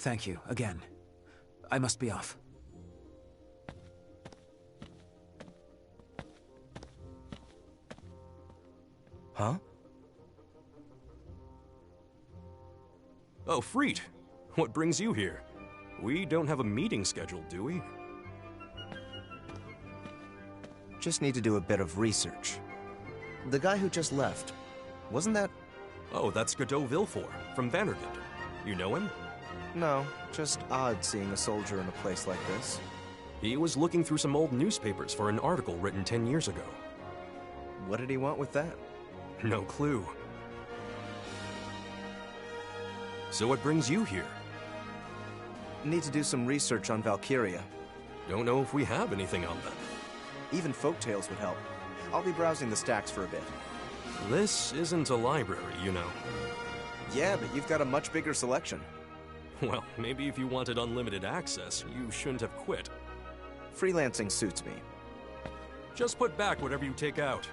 Thank you, again. I must be off. Huh? Oh, Freet. What brings you here? We don't have a meeting scheduled, do we? Just need to do a bit of research. The guy who just left, wasn't that... Oh, that's Godot Villefort, from Vandergund. You know him? No, just odd seeing a soldier in a place like this. He was looking through some old newspapers for an article written 10 years ago. What did he want with that? No clue. So what brings you here? Need to do some research on Valkyria. Don't know if we have anything on them. Even folktales would help. I'll be browsing the stacks for a bit. This isn't a library, you know. Yeah, but you've got a much bigger selection. Well, maybe if you wanted unlimited access, you shouldn't have quit. Freelancing suits me. Just put back whatever you take out.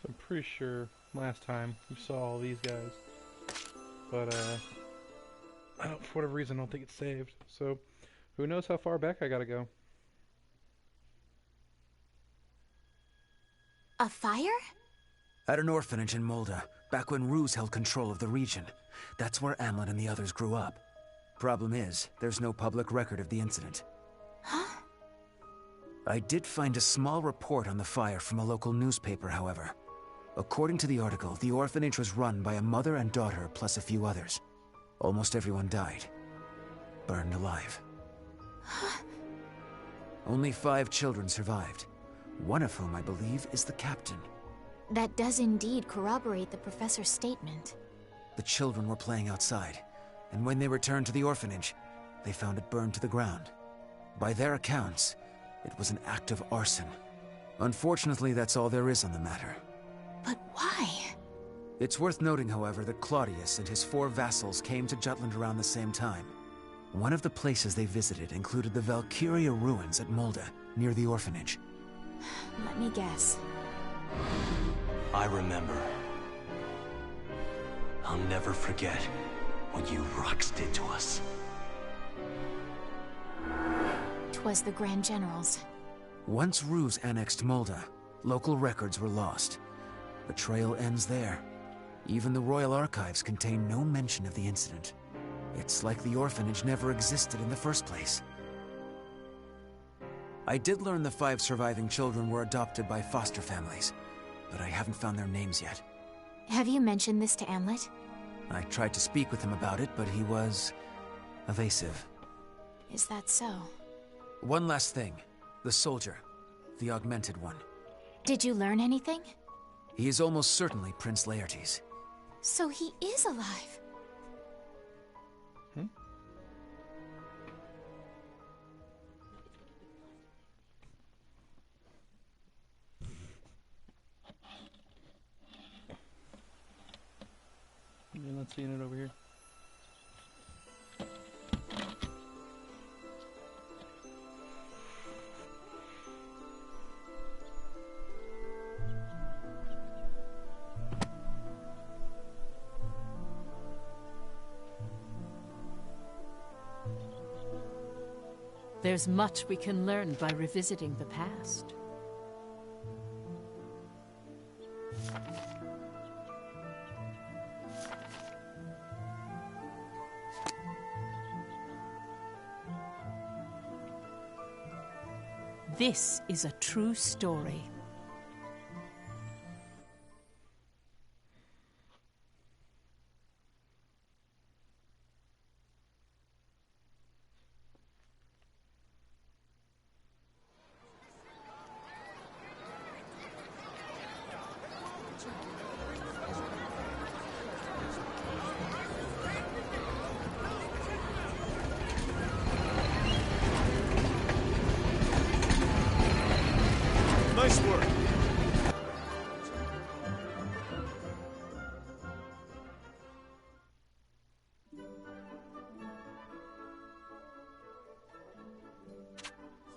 So I'm pretty sure last time you saw all these guys, but for whatever reason I don't think it's saved. So who knows how far back I gotta go. A fire? At an orphanage in Molda, back when Ruse held control of the region. That's where Amlin and the others grew up. Problem is, there's no public record of the incident. Huh? I did find a small report on the fire from a local newspaper, however. According to the article, the orphanage was run by a mother and daughter plus a few others. Almost everyone died. Burned alive. Only 5 children survived. One of whom, I believe, is the captain. That does indeed corroborate the professor's statement. The children were playing outside, and when they returned to the orphanage, they found it burned to the ground. By their accounts, it was an act of arson. Unfortunately, that's all there is on the matter. But why? It's worth noting, however, that Claudius and his 4 vassals came to Jutland around the same time. One of the places they visited included the Valkyrie ruins at Molda, near the orphanage. Let me guess. I remember. I'll never forget what you Rocks did to us. 'Twas the Grand Generals. Once Ruse annexed Molda, local records were lost. The trail ends there. Even the royal archives contain no mention of the incident. It's like the orphanage never existed in the first place. I did learn the 5 surviving children were adopted by foster families, but I haven't found their names yet. Have you mentioned this to Amlet? I tried to speak with him about it, but he was evasive. Is that so? One last thing. The soldier. The augmented one. Did you learn anything? He is almost certainly Prince Laertes. So he is alive. You're not seeing it over here. There's much we can learn by revisiting the past. This is a true story. Nice work.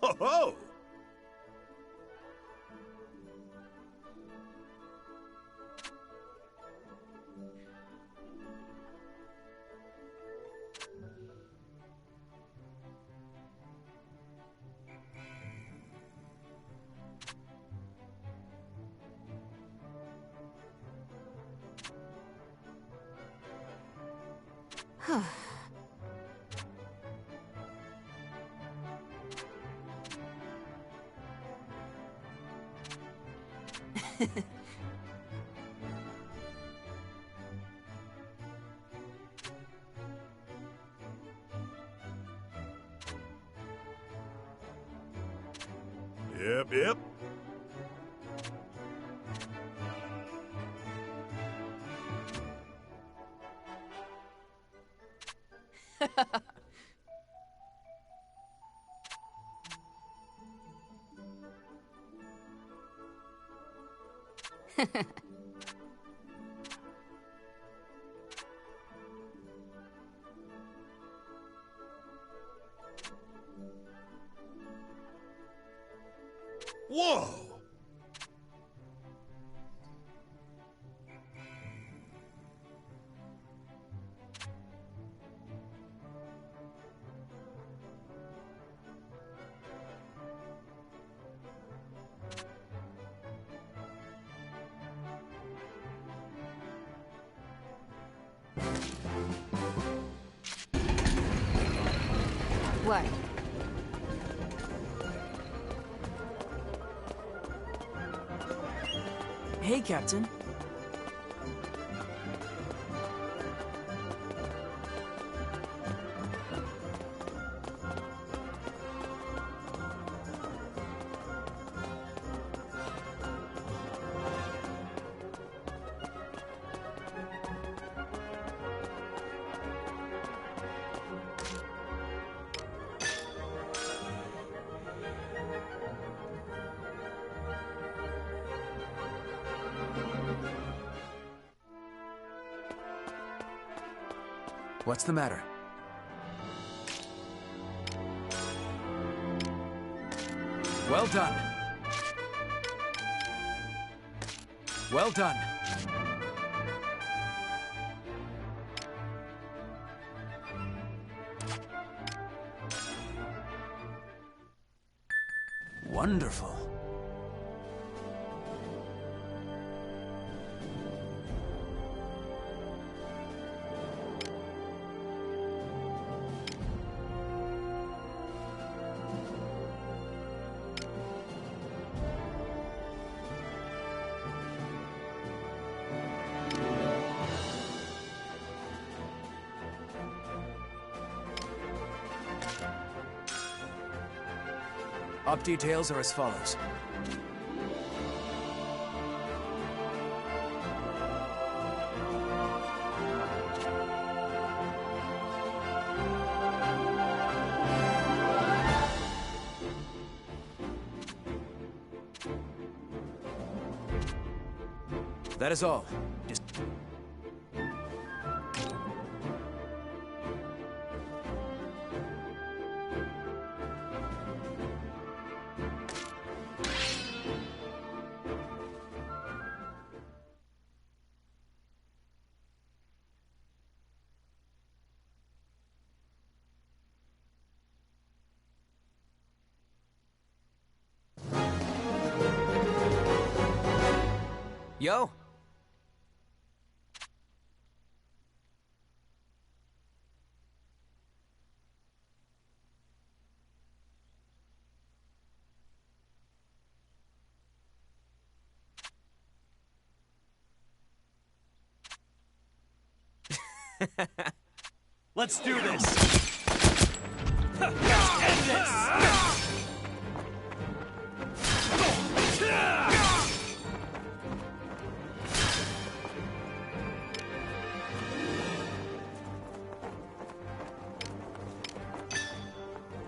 Ho ho! Yep. Whoa! What? Hey, Captain. What's the matter? Well done. Well done. Wonderful. Op details are as follows. That is all. Just... Yo! Let's do this! End this!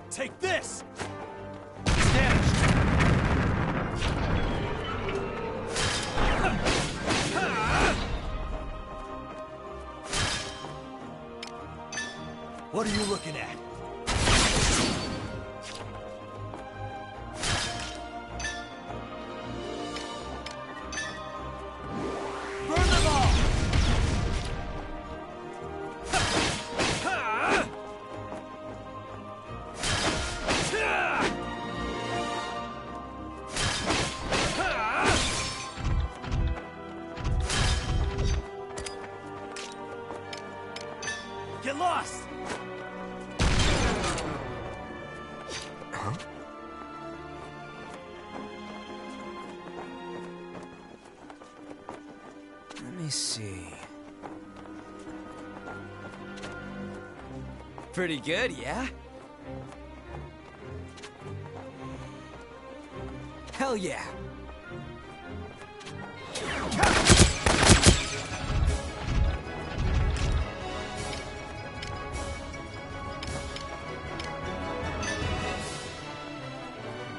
Take this! What are you looking at? Get lost! Huh? Let me see. Pretty good, yeah? Hell yeah!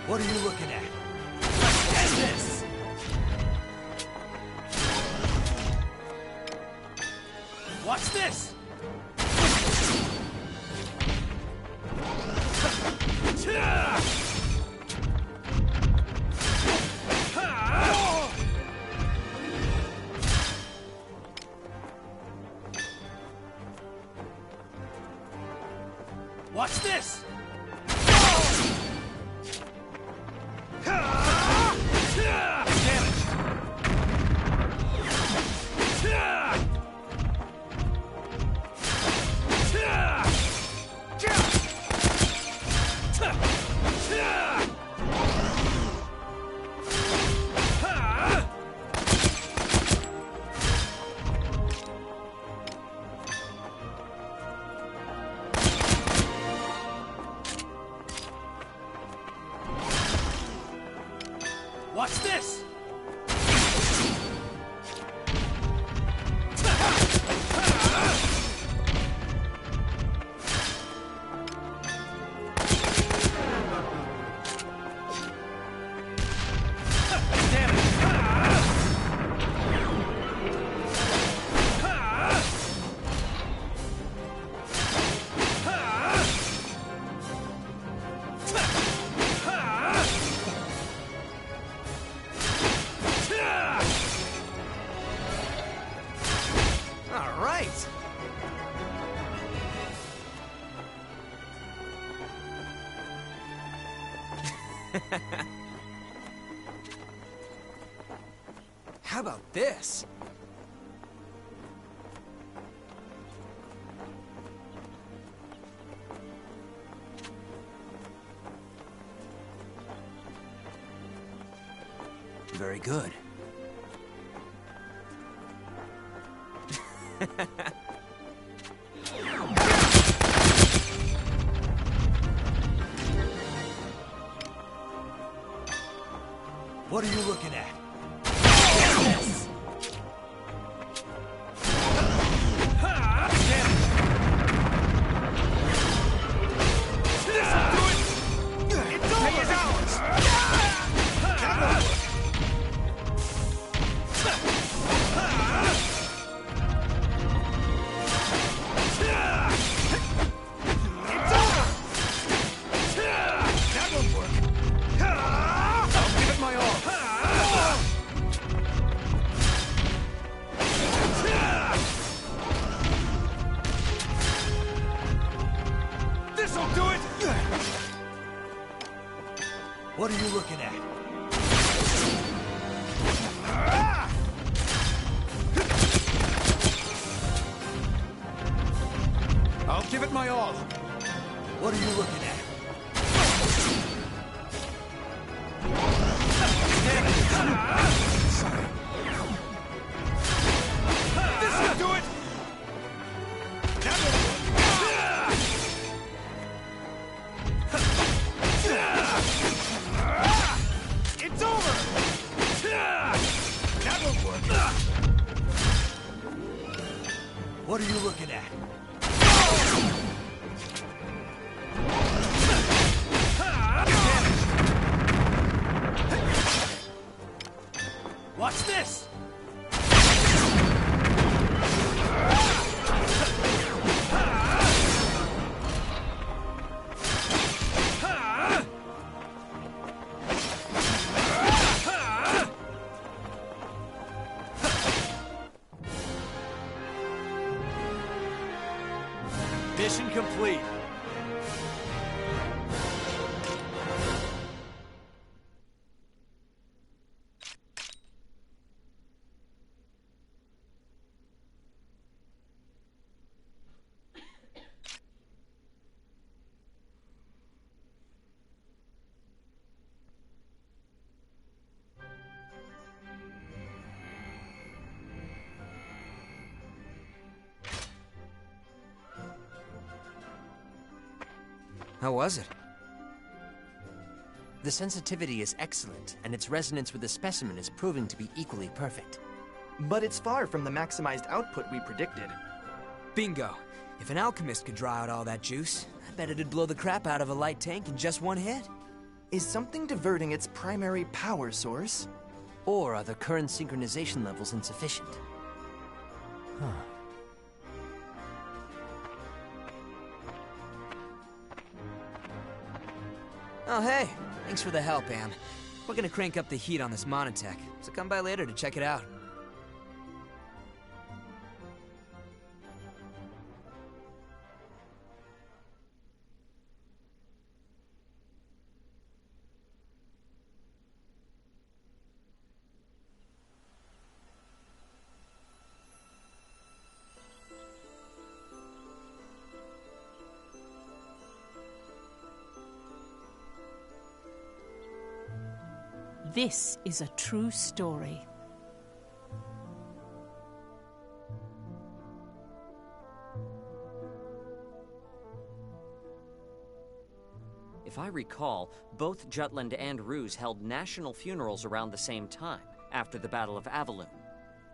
What are you looking at? Let's end this! Watch this! Watch this! Watch this! All right! How about this? Very good. What are you looking at? What are you looking at? I'll give it my all. What are you looking at? This'll do it! It's over! That won't work. What are you looking at? Watch this! Mission complete. How was it? The sensitivity is excellent, and its resonance with the specimen is proving to be equally perfect. But it's far from the maximized output we predicted. Bingo. If an alchemist could draw out all that juice, I bet it'd blow the crap out of a light tank in just one hit. Is something diverting its primary power source? Or are the current synchronization levels insufficient? Huh. Oh, hey. Thanks for the help, Am. We're gonna crank up the heat on this monotech, so come by later to check it out. This is a true story. If I recall, both Jutland and Ruse held national funerals around the same time, after the Battle of Avaloon.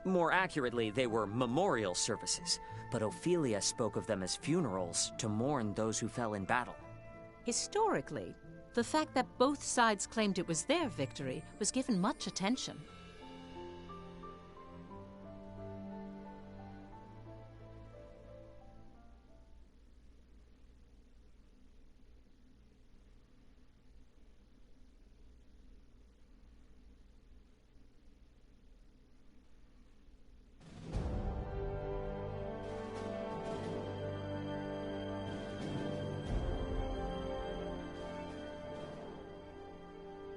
More accurately, they were memorial services, but Ophelia spoke of them as funerals to mourn those who fell in battle. Historically, the fact that both sides claimed it was their victory was given much attention.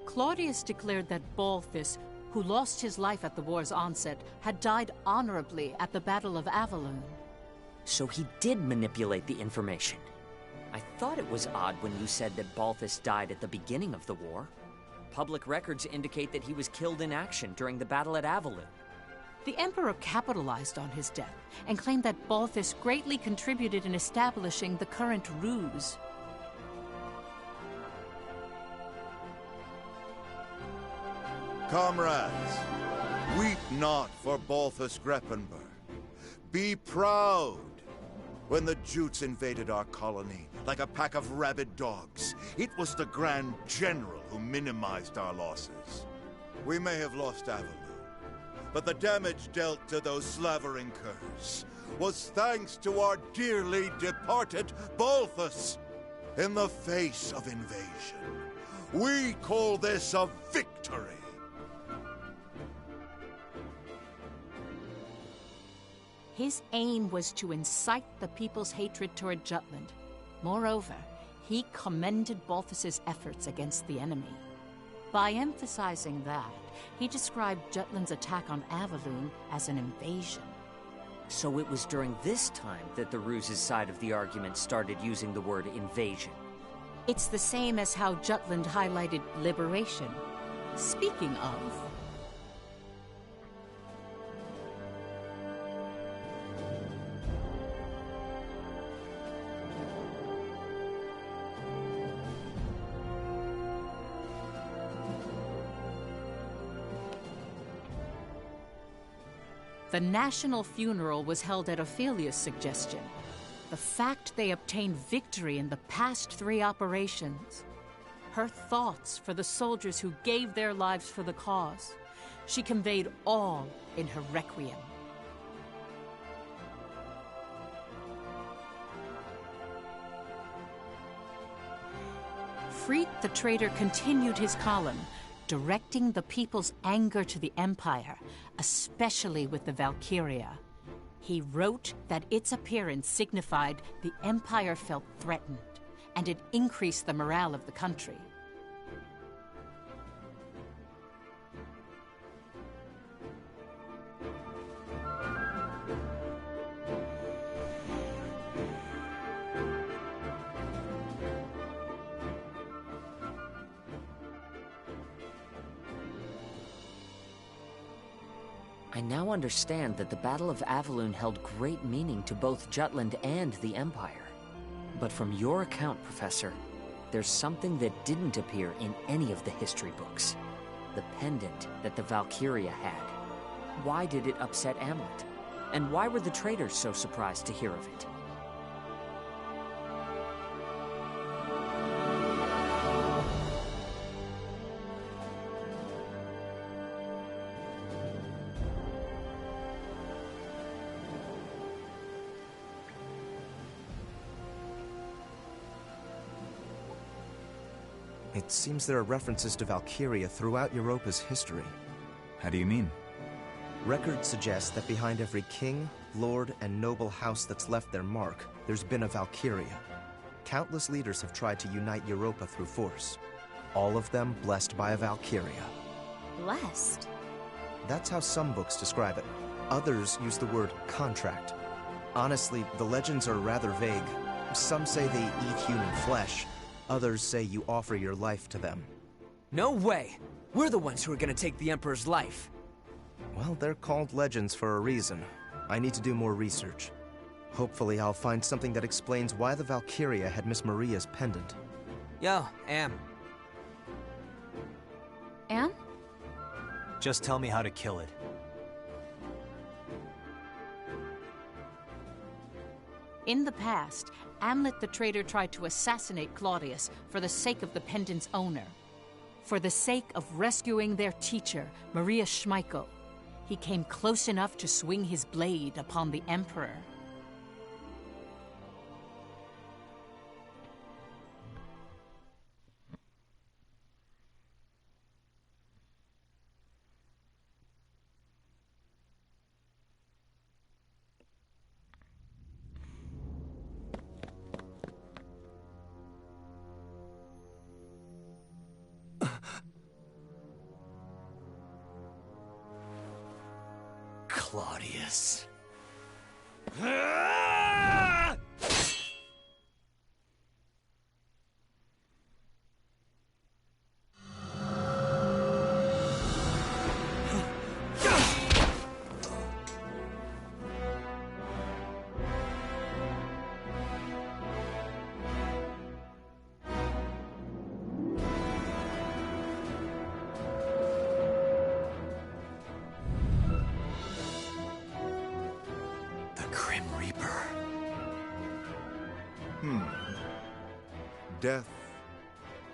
Claudius declared that Balthus, who lost his life at the war's onset, had died honorably at the Battle of Avaloon. So he did manipulate the information. I thought it was odd when you said that Balthus died at the beginning of the war. Public records indicate that he was killed in action during the battle at Avaloon. The Emperor capitalized on his death and claimed that Balthus greatly contributed in establishing the current Ruse. Comrades, weep not for Balthus Greppenberg. Be proud. When the Jutes invaded our colony, like a pack of rabid dogs, it was the Grand General who minimized our losses. We may have lost Avaloon, but the damage dealt to those slavering curs was thanks to our dearly departed Balthus. In the face of invasion, we call this a victory. His aim was to incite the people's hatred toward Jutland. Moreover, he commended Balthus's efforts against the enemy. By emphasizing that, he described Jutland's attack on Avaloon as an invasion. So it was during this time that the Ruse's side of the argument started using the word invasion. It's the same as how Jutland highlighted liberation. Speaking of... The national funeral was held at Ophelia's suggestion. The fact they obtained victory in the past 3 operations. Her thoughts for the soldiers who gave their lives for the cause. She conveyed all in her requiem. Freet the traitor continued his column, directing the people's anger to the Empire, especially with the Valkyrie. He wrote that its appearance signified the Empire felt threatened, and it increased the morale of the country. I now understand that the Battle of Avaloon held great meaning to both Jutland and the Empire. But from your account, Professor, there's something that didn't appear in any of the history books. The pendant that the Valkyria had. Why did it upset Amlet? And why were the traders so surprised to hear of it? It seems there are references to Valkyria throughout Europa's history. How do you mean? Records suggest that behind every king, lord, and noble house that's left their mark, there's been a Valkyria. Countless leaders have tried to unite Europa through force. All of them blessed by a Valkyria. Blessed? That's how some books describe it. Others use the word contract. Honestly, the legends are rather vague. Some say they eat human flesh. Others say you offer your life to them. No way! We're the ones who are gonna take the Emperor's life. Well, they're called legends for a reason. I need to do more research. Hopefully I'll find something that explains why the Valkyria had Miss Maria's pendant. Yo, Am. Am? Just tell me how to kill it. In the past, Amlet the traitor tried to assassinate Claudius for the sake of the pendant's owner. For the sake of rescuing their teacher, Maria Schmeiko, he came close enough to swing his blade upon the Emperor. Claudius. Death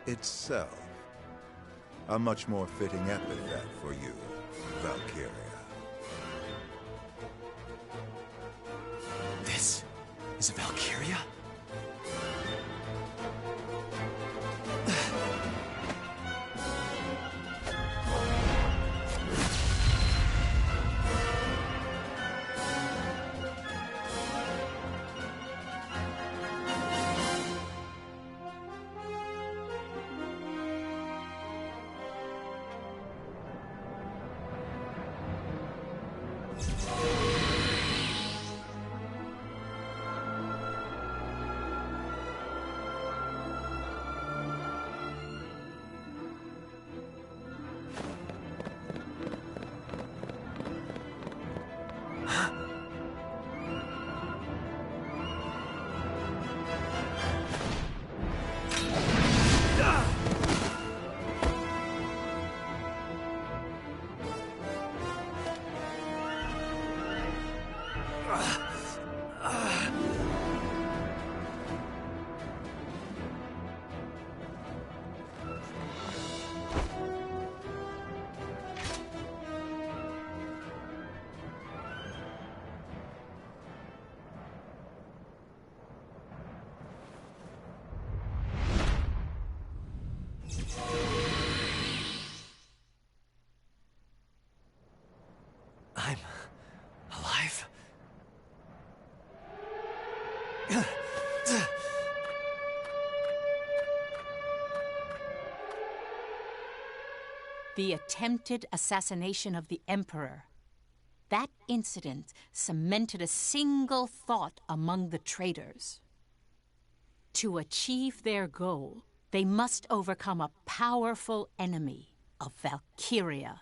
itself. A much more fitting epithet for you, Valkyria. This is a Valkyria? I'm alive? The attempted assassination of the Emperor. That incident cemented a single thought among the traitors. To achieve their goal, they must overcome a powerful enemy of Valkyria.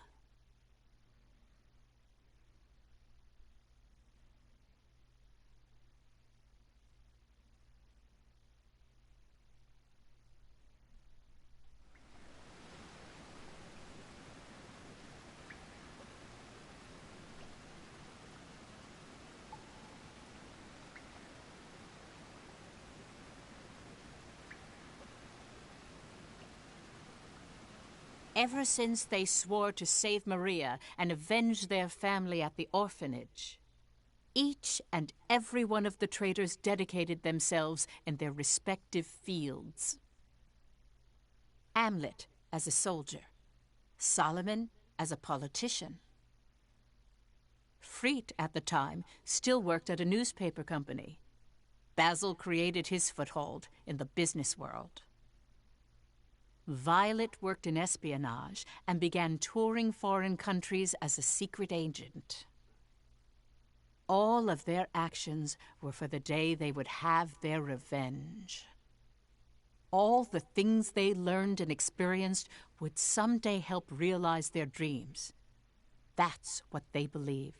ever since they swore to save Maria and avenge their family at the orphanage. Each and every one of the traitors dedicated themselves in their respective fields. Amlet as a soldier, Solomon as a politician. Freet, at the time, still worked at a newspaper company. Basil created his foothold in the business world. Violet worked in espionage and began touring foreign countries as a secret agent. All of their actions were for the day they would have their revenge. All the things they learned and experienced would someday help realize their dreams. That's what they believed.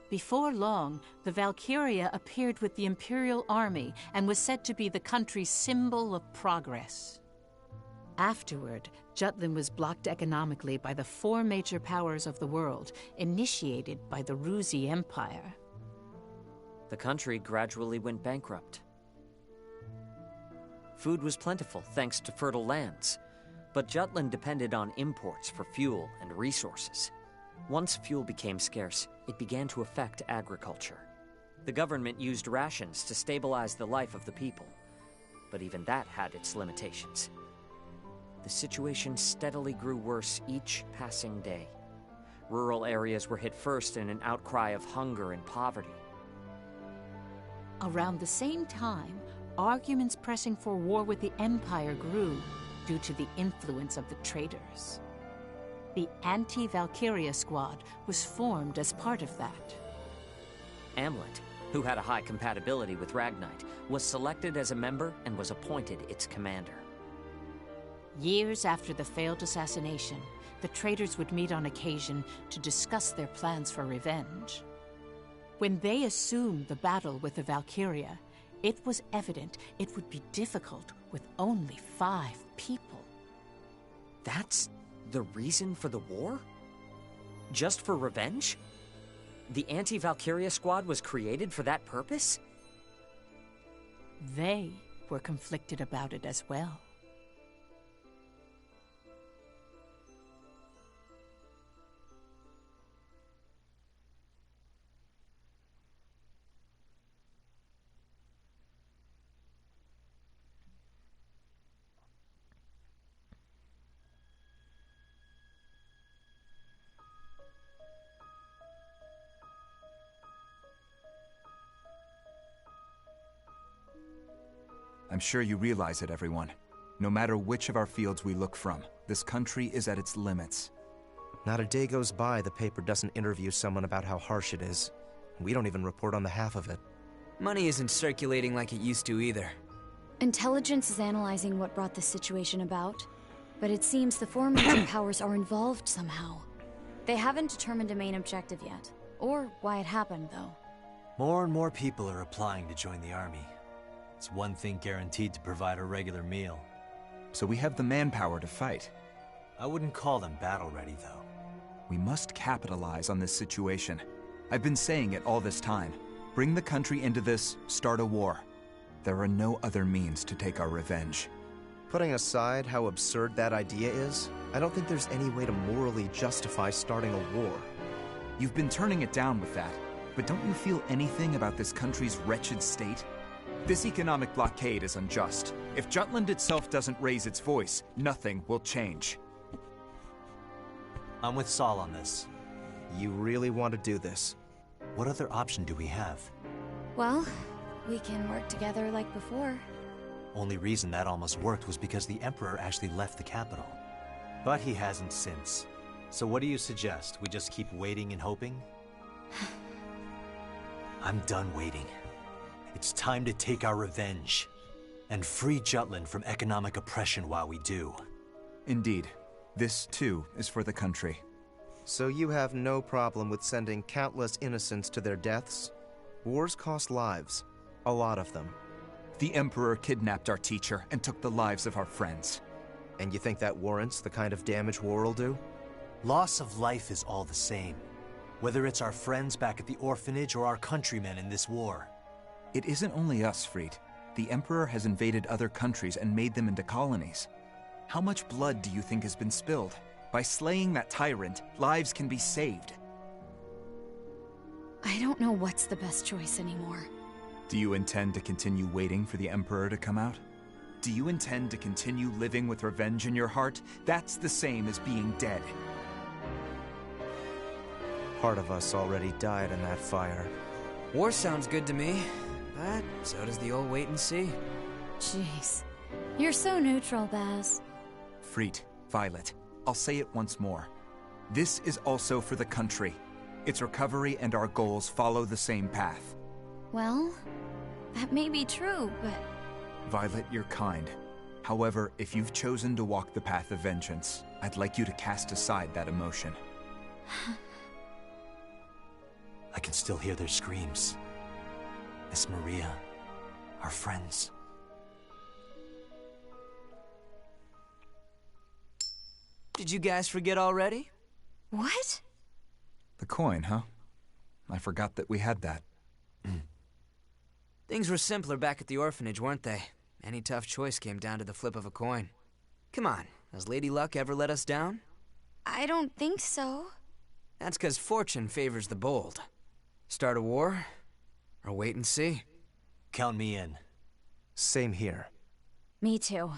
Before long, the Valkyria appeared with the Imperial Army and was said to be the country's symbol of progress. Afterward, Jutland was blocked economically by the 4 major powers of the world, initiated by the Ruzi Empire. The country gradually went bankrupt. Food was plentiful thanks to fertile lands, but Jutland depended on imports for fuel and resources. Once fuel became scarce, it began to affect agriculture. The government used rations to stabilize the life of the people, but even that had its limitations. The situation steadily grew worse each passing day. Rural areas were hit first in an outcry of hunger and poverty. Around the same time, arguments pressing for war with the Empire grew due to the influence of the traitors. The Anti-Valkyria Squad was formed as part of that. Amlet, who had a high compatibility with Ragnite, was selected as a member and was appointed its commander. Years after the failed assassination, the traitors would meet on occasion to discuss their plans for revenge. When they assumed the battle with the Valkyria, it was evident it would be difficult with only 5 people. That's the reason for the war? Just for revenge? The Anti-Valkyria Squad was created for that purpose? They were conflicted about it as well. I'm sure you realize it, everyone. No matter which of our fields we look from, this country is at its limits. Not a day goes by the paper doesn't interview someone about how harsh it is. We don't even report on the half of it. Money isn't circulating like it used to either. Intelligence is analyzing what brought this situation about, but it seems the 4 major powers are involved somehow. They haven't determined a main objective yet, or why it happened, though. More and more people are applying to join the army. It's one thing guaranteed to provide a regular meal. So we have the manpower to fight. I wouldn't call them battle-ready, though. We must capitalize on this situation. I've been saying it all this time. Bring the country into this, start a war. There are no other means to take our revenge. Putting aside how absurd that idea is, I don't think there's any way to morally justify starting a war. You've been turning it down with that, but don't you feel anything about this country's wretched state? This economic blockade is unjust. If Jutland itself doesn't raise its voice, nothing will change. I'm with Saul on this. You really want to do this? What other option do we have? Well, we can work together like before. Only reason that almost worked was because the Emperor actually left the capital. But he hasn't since. So what do you suggest? We just keep waiting and hoping? I'm done waiting. It's time to take our revenge. And free Jutland from economic oppression while we do. Indeed. This, too, is for the country. So you have no problem with sending countless innocents to their deaths? Wars cost lives. A lot of them. The Emperor kidnapped our teacher and took the lives of our friends. And you think that warrants the kind of damage war will do? Loss of life is all the same. Whether it's our friends back at the orphanage or our countrymen in this war. It isn't only us, Fried. The Emperor has invaded other countries and made them into colonies. How much blood do you think has been spilled? By slaying that tyrant, lives can be saved. I don't know what's the best choice anymore. Do you intend to continue waiting for the Emperor to come out? Do you intend to continue living with revenge in your heart? That's the same as being dead. Part of us already died in that fire. War sounds good to me, but so does the old wait and see. Jeez. You're so neutral, Baz. Fried, Violet, I'll say it once more. This is also for the country. Its recovery and our goals follow the same path. Well, that may be true, but... Violet, you're kind. However, if you've chosen to walk the path of vengeance, I'd like you to cast aside that emotion. I can still hear their screams. Miss Maria, our friends. Did you guys forget already? What? The coin, huh? I forgot that we had that. Things were simpler back at the orphanage, weren't they? Any tough choice came down to the flip of a coin. Come on, has Lady Luck ever let us down? I don't think so. That's 'cause fortune favors the bold. Start a war, or wait and see. Count me in. Same here. Me too.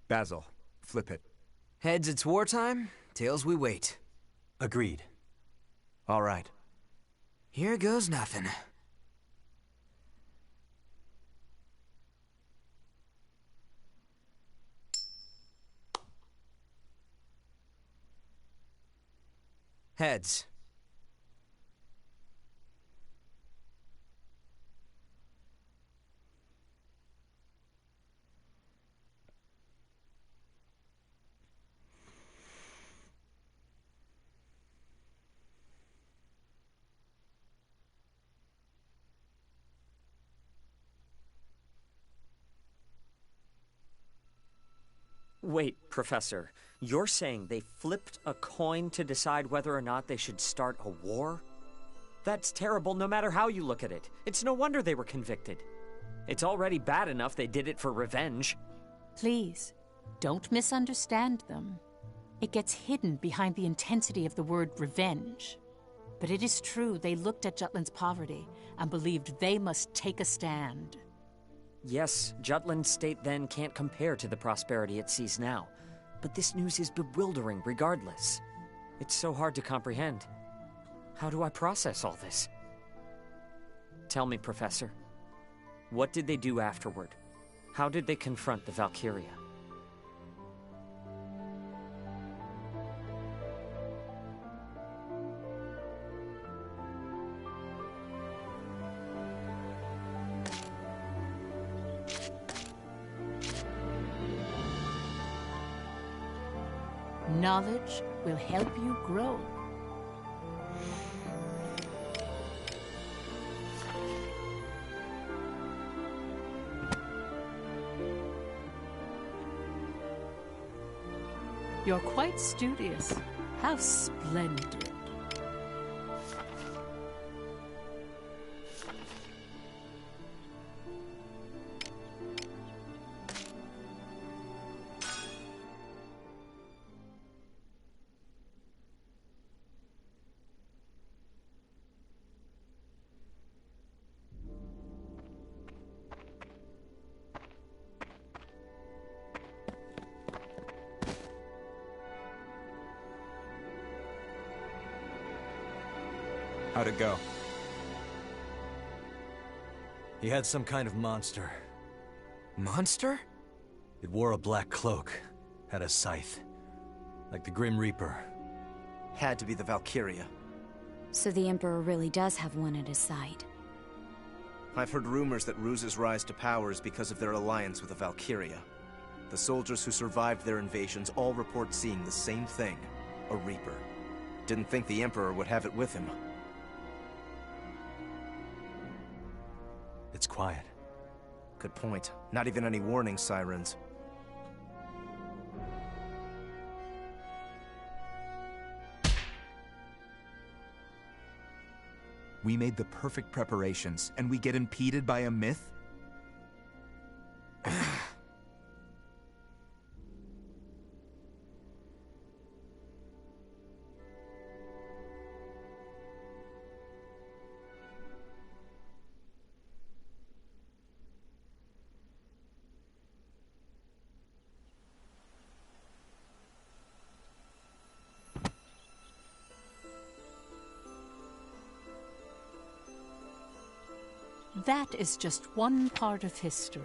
Basil, flip it. Heads, it's wartime. Tails, we wait. Agreed. All right. Here goes nothing. Heads. Wait, Professor, you're saying they flipped a coin to decide whether or not they should start a war? That's terrible no matter how you look at it. It's no wonder they were convicted. It's already bad enough they did it for revenge. Please, don't misunderstand them. It gets hidden behind the intensity of the word revenge. But it is true they looked at Jutland's poverty and believed they must take a stand. Yes, Jutland's state then can't compare to the prosperity it sees now. But this news is bewildering regardless. It's so hard to comprehend. How do I process all this? Tell me, Professor. What did they do afterward? How did they confront the Valkyria? Knowledge will help you grow. You're quite studious. How splendid. How'd it go? He had some kind of monster. Monster? It wore a black cloak, had a scythe, like the Grim Reaper. Had to be the Valkyria. So the Emperor really does have one at his side. I've heard rumors that Ruse's rise to power is because of their alliance with the Valkyria. The soldiers who survived their invasions all report seeing the same thing, a Reaper. Didn't think the Emperor would have it with him. It's quiet. Good point. Not even any warning sirens. We made the perfect preparations, and we get impeded by a myth? That is just one part of history.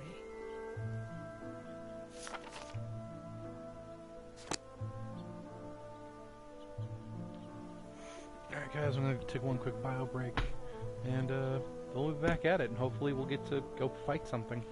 Alright guys, I'm going to take one quick bio break, and we'll be back at it, and hopefully we'll get to go fight something.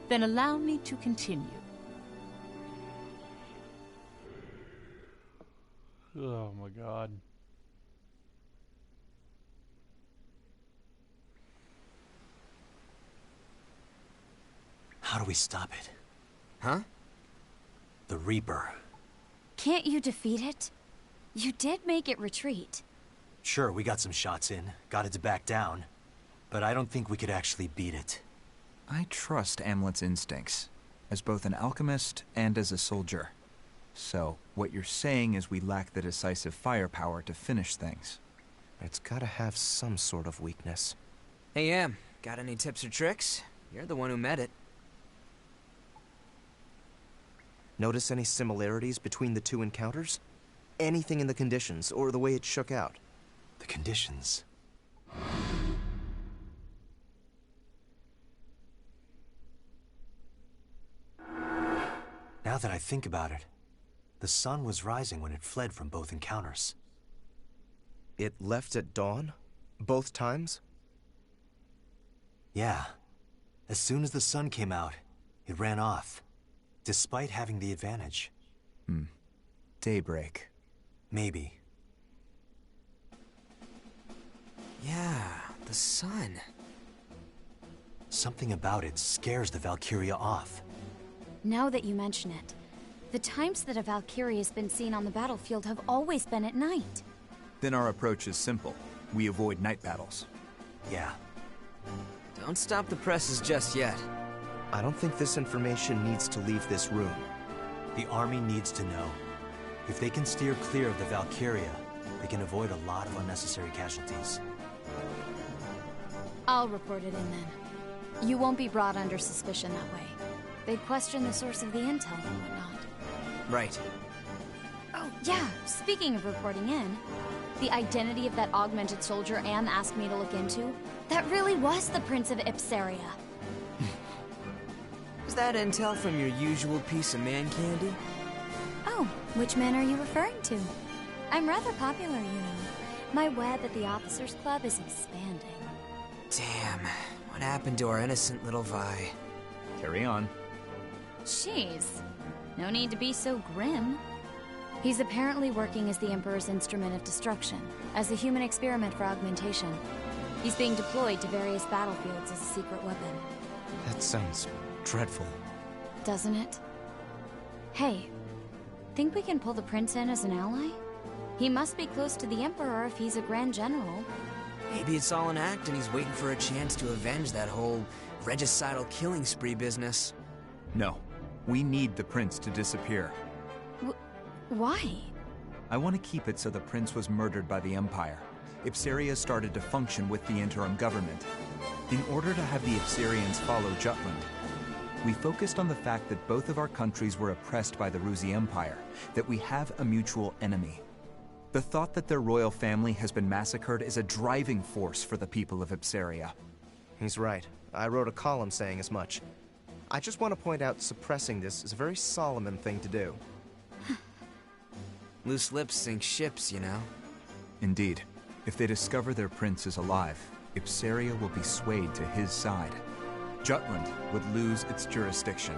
Then allow me to continue. Oh my god. How do we stop it? Huh? The Reaper. Can't you defeat it? You did make it retreat. Sure, we got some shots in, got it to back down, but I don't think we could actually beat it. I trust Amlet's instincts, as both an alchemist and as a soldier. So, what you're saying is we lack the decisive firepower to finish things. It's gotta have some sort of weakness. Hey, Em, got any tips or tricks? You're the one who met it. Notice any similarities between the two encounters? Anything in the conditions, or the way it shook out? The conditions? Now that I think about it, the sun was rising when it fled from both encounters. It left at dawn? Both times? Yeah. As soon as the sun came out, it ran off, despite having the advantage. Daybreak. Maybe. Yeah, the sun. Something about it scares the Valkyria off. Now that you mention it, the times that a Valkyrie has been seen on the battlefield have always been at night. Then our approach is simple. We avoid night battles. Yeah. Don't stop the presses just yet. I don't think this information needs to leave this room. The army needs to know. If they can steer clear of the Valkyria, they can avoid a lot of unnecessary casualties. I'll report it in then. You won't be brought under suspicion that way. They'd question the source of the intel and whatnot. Right. Oh, yeah, speaking of reporting in, the identity of that augmented soldier Anne asked me to look into, that really was the Prince of Ipsaria. Is that intel from your usual piece of man candy? Oh, which man are you referring to? I'm rather popular, you know. My web at the Officers Club is expanding. Damn, what happened to our innocent little Vi? Carry on. Jeez, no need to be so grim. He's apparently working as the Emperor's instrument of destruction, as a human experiment for augmentation. He's being deployed to various battlefields as a secret weapon. That sounds dreadful. Doesn't it? Hey, think we can pull the Prince in as an ally? He must be close to the Emperor if he's a Grand General. Maybe it's all an act and he's waiting for a chance to avenge that whole regicidal killing spree business. No. We need the Prince to disappear. Why? I want to keep it so the Prince was murdered by the Empire. Ipsaria started to function with the interim government. In order to have the Ipsarians follow Jutland, we focused on the fact that both of our countries were oppressed by the Ruzi Empire, that we have a mutual enemy. The thought that their royal family has been massacred is a driving force for the people of Ipsaria. He's right. I wrote a column saying as much. I just want to point out suppressing this is a very Solomon thing to do. Loose lips sink ships, you know. Indeed. If they discover their prince is alive, Ipsaria will be swayed to his side. Jutland would lose its jurisdiction.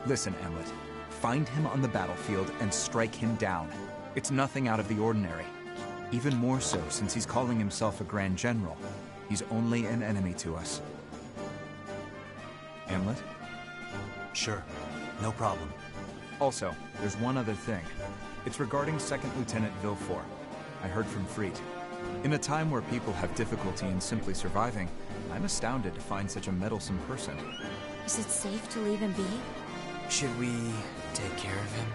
Listen, Emlet. Find him on the battlefield and strike him down. It's nothing out of the ordinary. Even more so since he's calling himself a Grand General. He's only an enemy to us. Emlet? Sure. No problem. Also, there's one other thing. It's regarding 2nd Lieutenant Villefort. I heard from Freet. In a time where people have difficulty in simply surviving, I'm astounded to find such a meddlesome person. Is it safe to leave him be? Should we take care of him?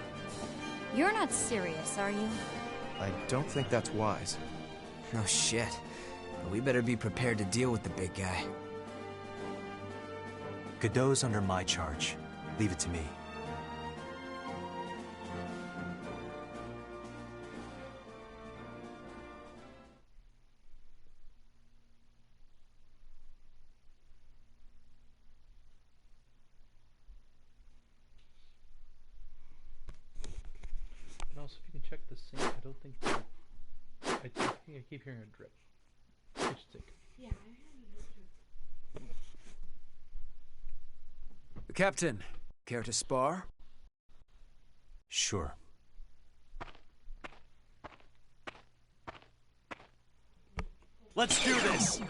You're not serious, are you? I don't think that's wise. No shit. But we better be prepared to deal with the big guy. Godot's under my charge. Leave it to me. And also, if you can check the sink, I don't think that... I think I keep hearing a drip. Which sink? Yeah, I heard a drip. Captain, care to spar? Sure. Let's do this!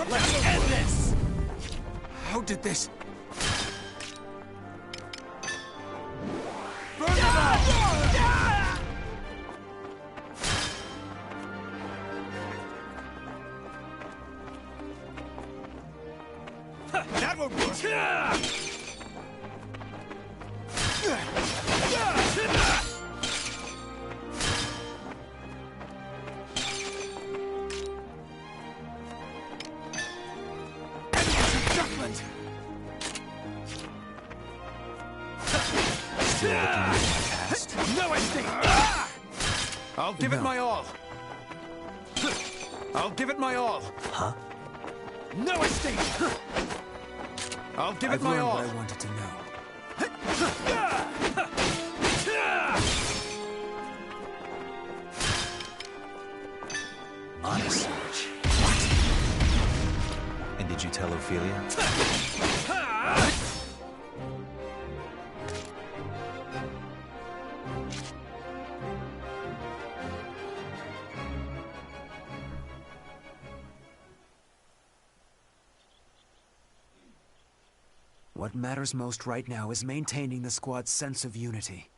Let's end this! How did this... That won't work! No, I think... I'll give it my all. I'll give it my all. Huh? No escape! I'll give it my all. I've learned what I wanted to know. Monosage. What? And did you tell Ophelia? What matters most right now is maintaining the squad's sense of unity.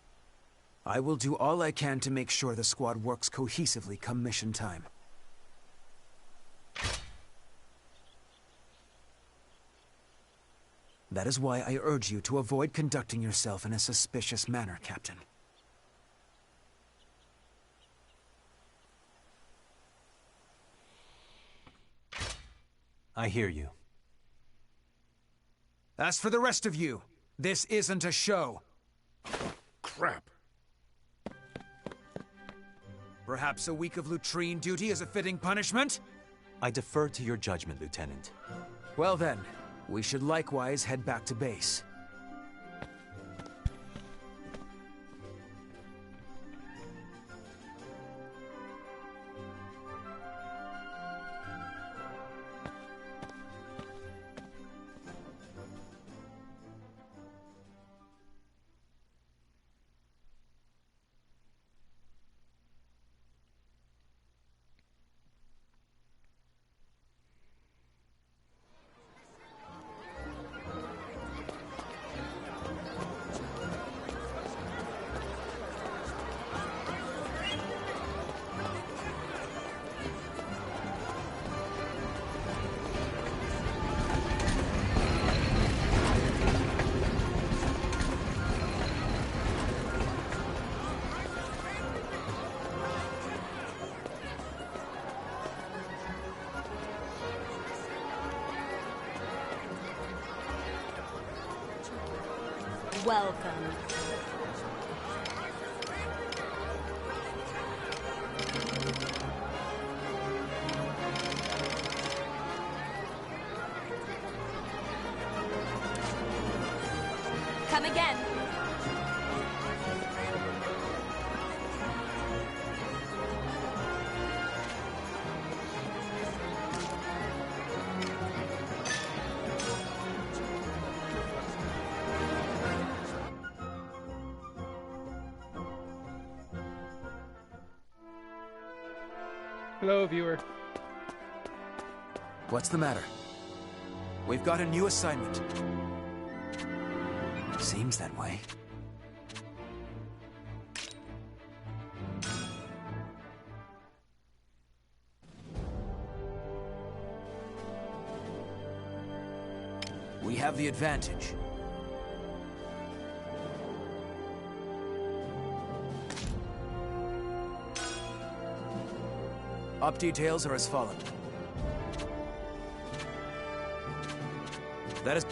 I will do all I can to make sure the squad works cohesively come mission time. That is why I urge you to avoid conducting yourself in a suspicious manner, Captain. I hear you. As for the rest of you, this isn't a show. Crap. Perhaps a week of latrine duty is a fitting punishment? I defer to your judgment, Lieutenant. Well then, we should likewise head back to base. Welcome. Come again. Hello, viewer. What's the matter? We've got a new assignment. Seems that way. We have the advantage. Op details are as follows. That is...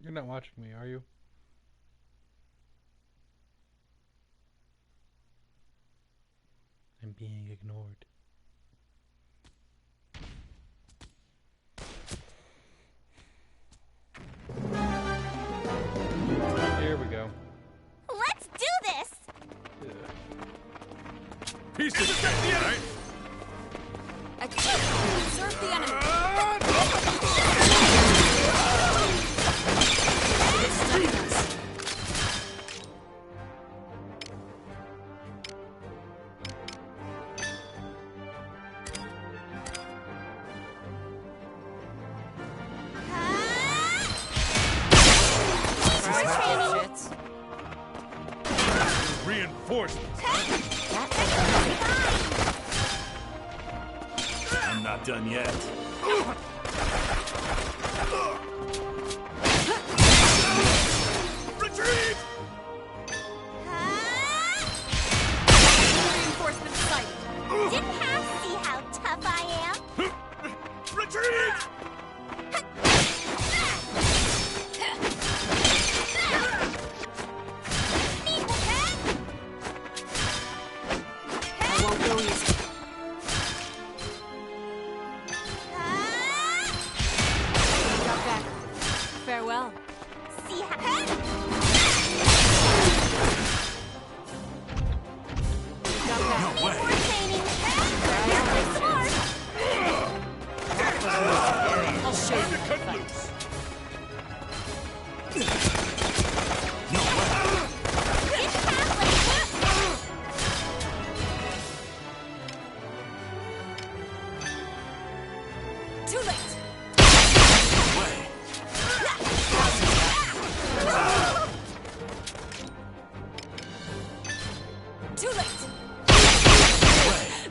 You're not watching me, are you? I'm being ignored. Here we go. Let's do this! Piece of shit, right? Serve the enemy! Reinforcements. I'm not done yet. see how. No way. More training. Some more. I'll show you. Cut loose. Too late. Too late.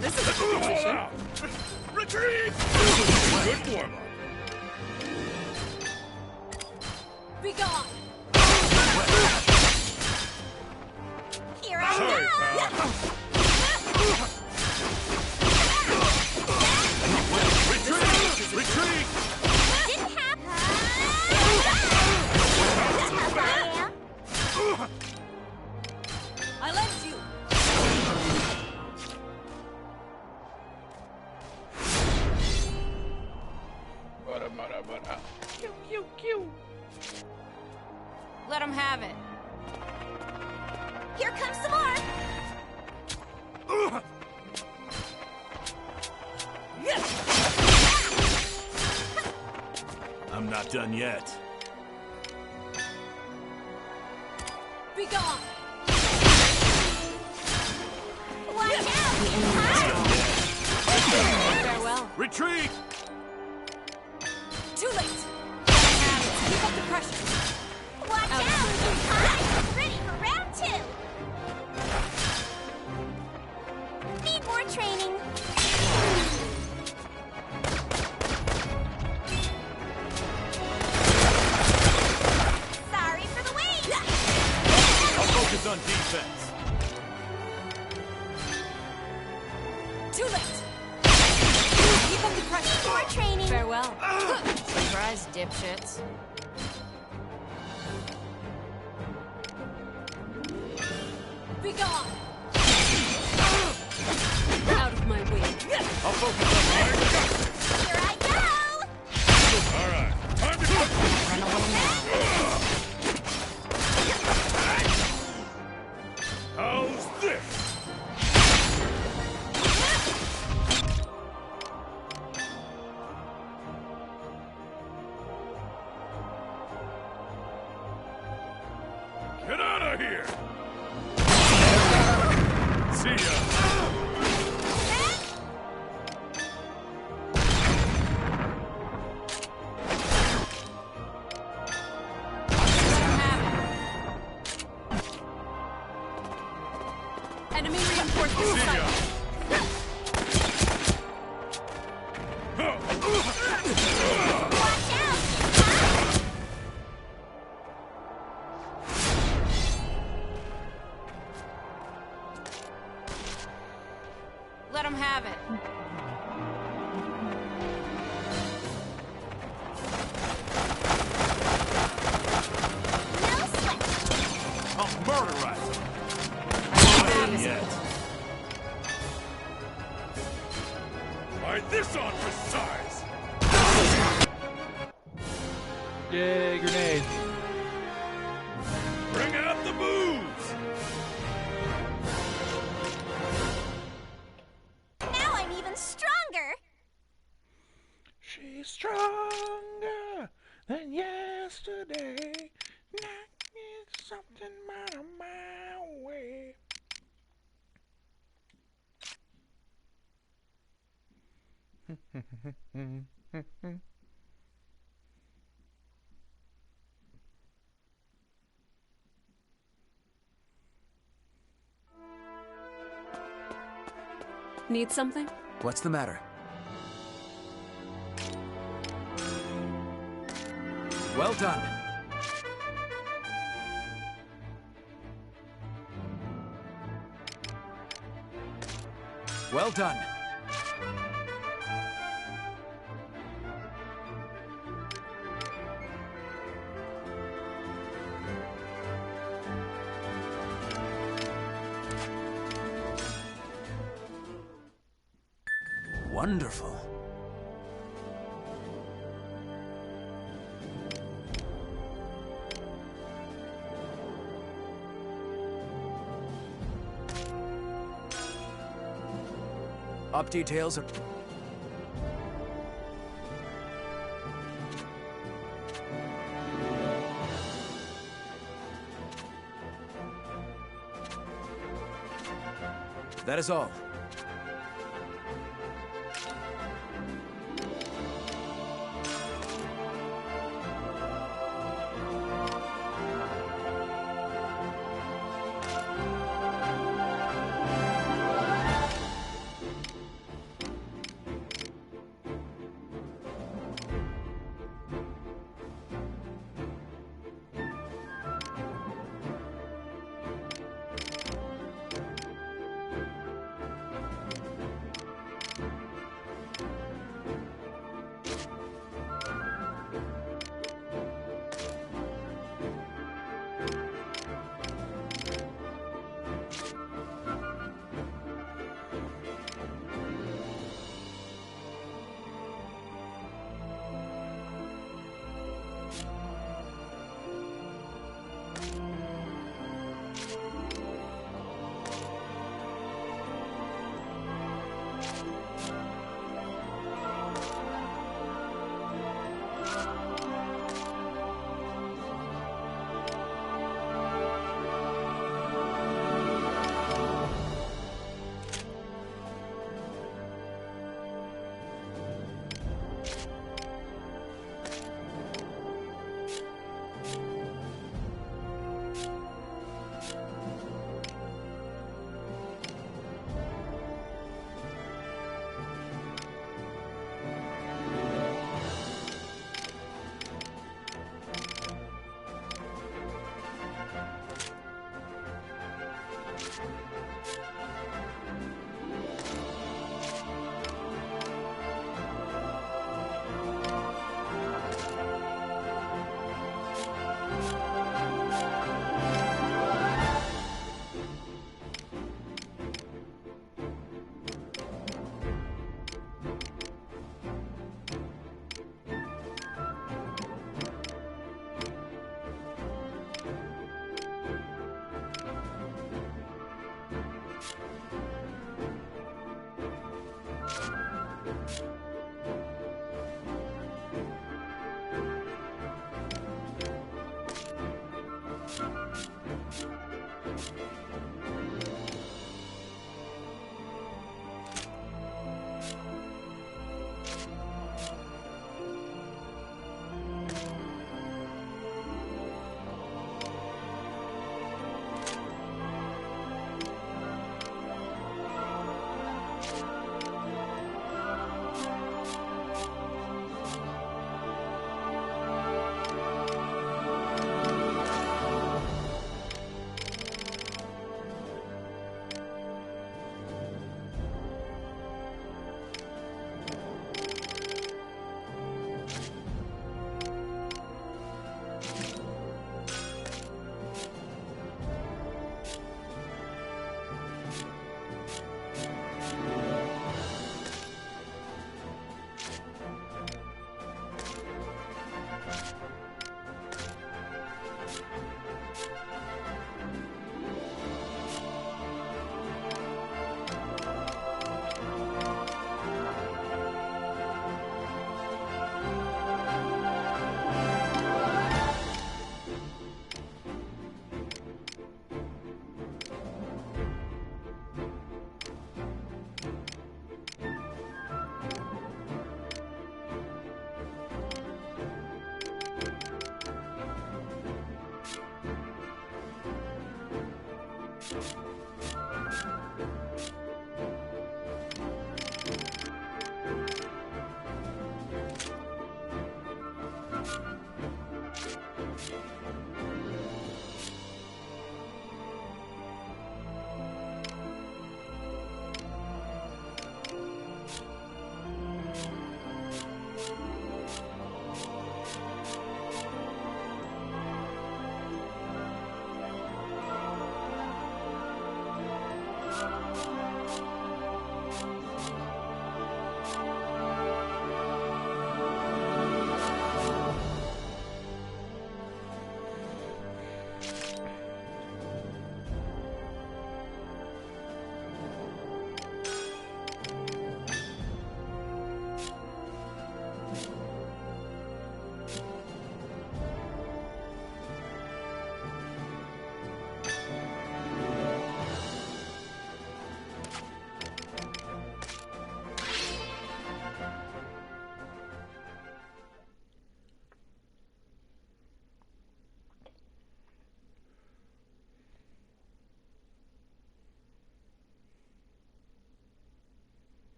This is a good position. Retreat! Good warm-up. Be gone. Here I Sorry, go. Retreat! Retreat! Didn't happen. I left you. Let him have it. Here comes some more. I'm not done yet. Be gone. Watch out. Farewell. Retreat! Too late. Keep up the pressure. Watch out. I'm ready for round 2. Need more training. Sorry for the wait. I'll focus on defense. Too late. Keep up the pressure. More training. Farewell. Surprise, dipshits. Be gone. Out of my way. I'll focus on Here I go. All right, time to go. Run away now. How's this? Get out of here! See ya! Enemy reinforcements in See sight. ya! Watch out. Let him have it. No sweat. I'll murderize him! Not yet. Try this on for size! Yay, grenades. Bring out the booze! Now I'm even stronger. She's stronger than yesterday. Knock me something out of my way. Need something? What's the matter? Well done. Well done. Wonderful. Op details are... That is all.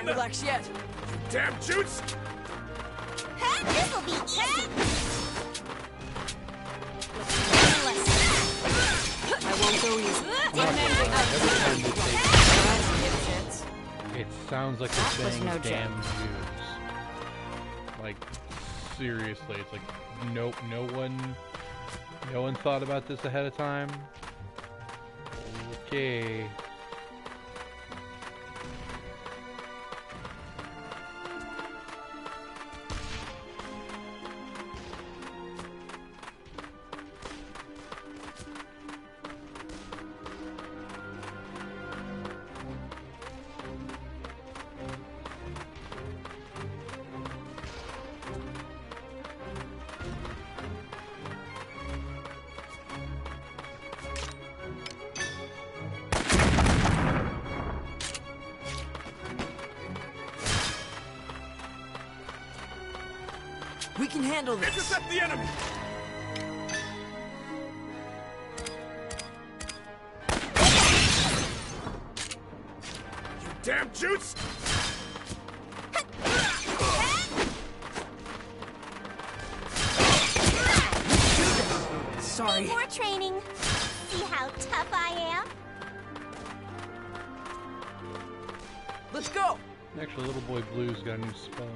them! relax yet. Damn Jutes! This'll be easy. I won't go easy. It sounds like they're saying no damn Jews. Like, seriously, it's like, nope, no one thought about this ahead of time. Okay. We can handle this. Intercept the enemy! You damn Jutes! Sorry. Need more training. See how tough I am? Let's go. Actually, Little Boy Blue's got a new spell.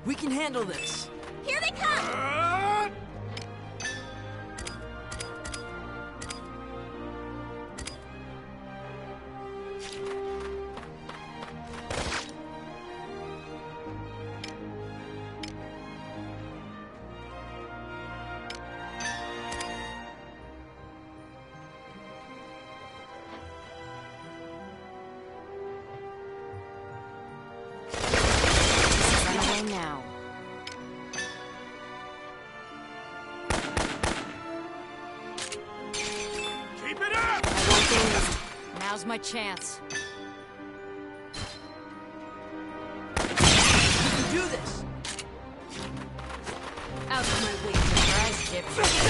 We can handle this. Here they come! Run away now. Keep it up! I won't go easy. Now's my chance. We can do this. Out of my way, surprise, dipshit.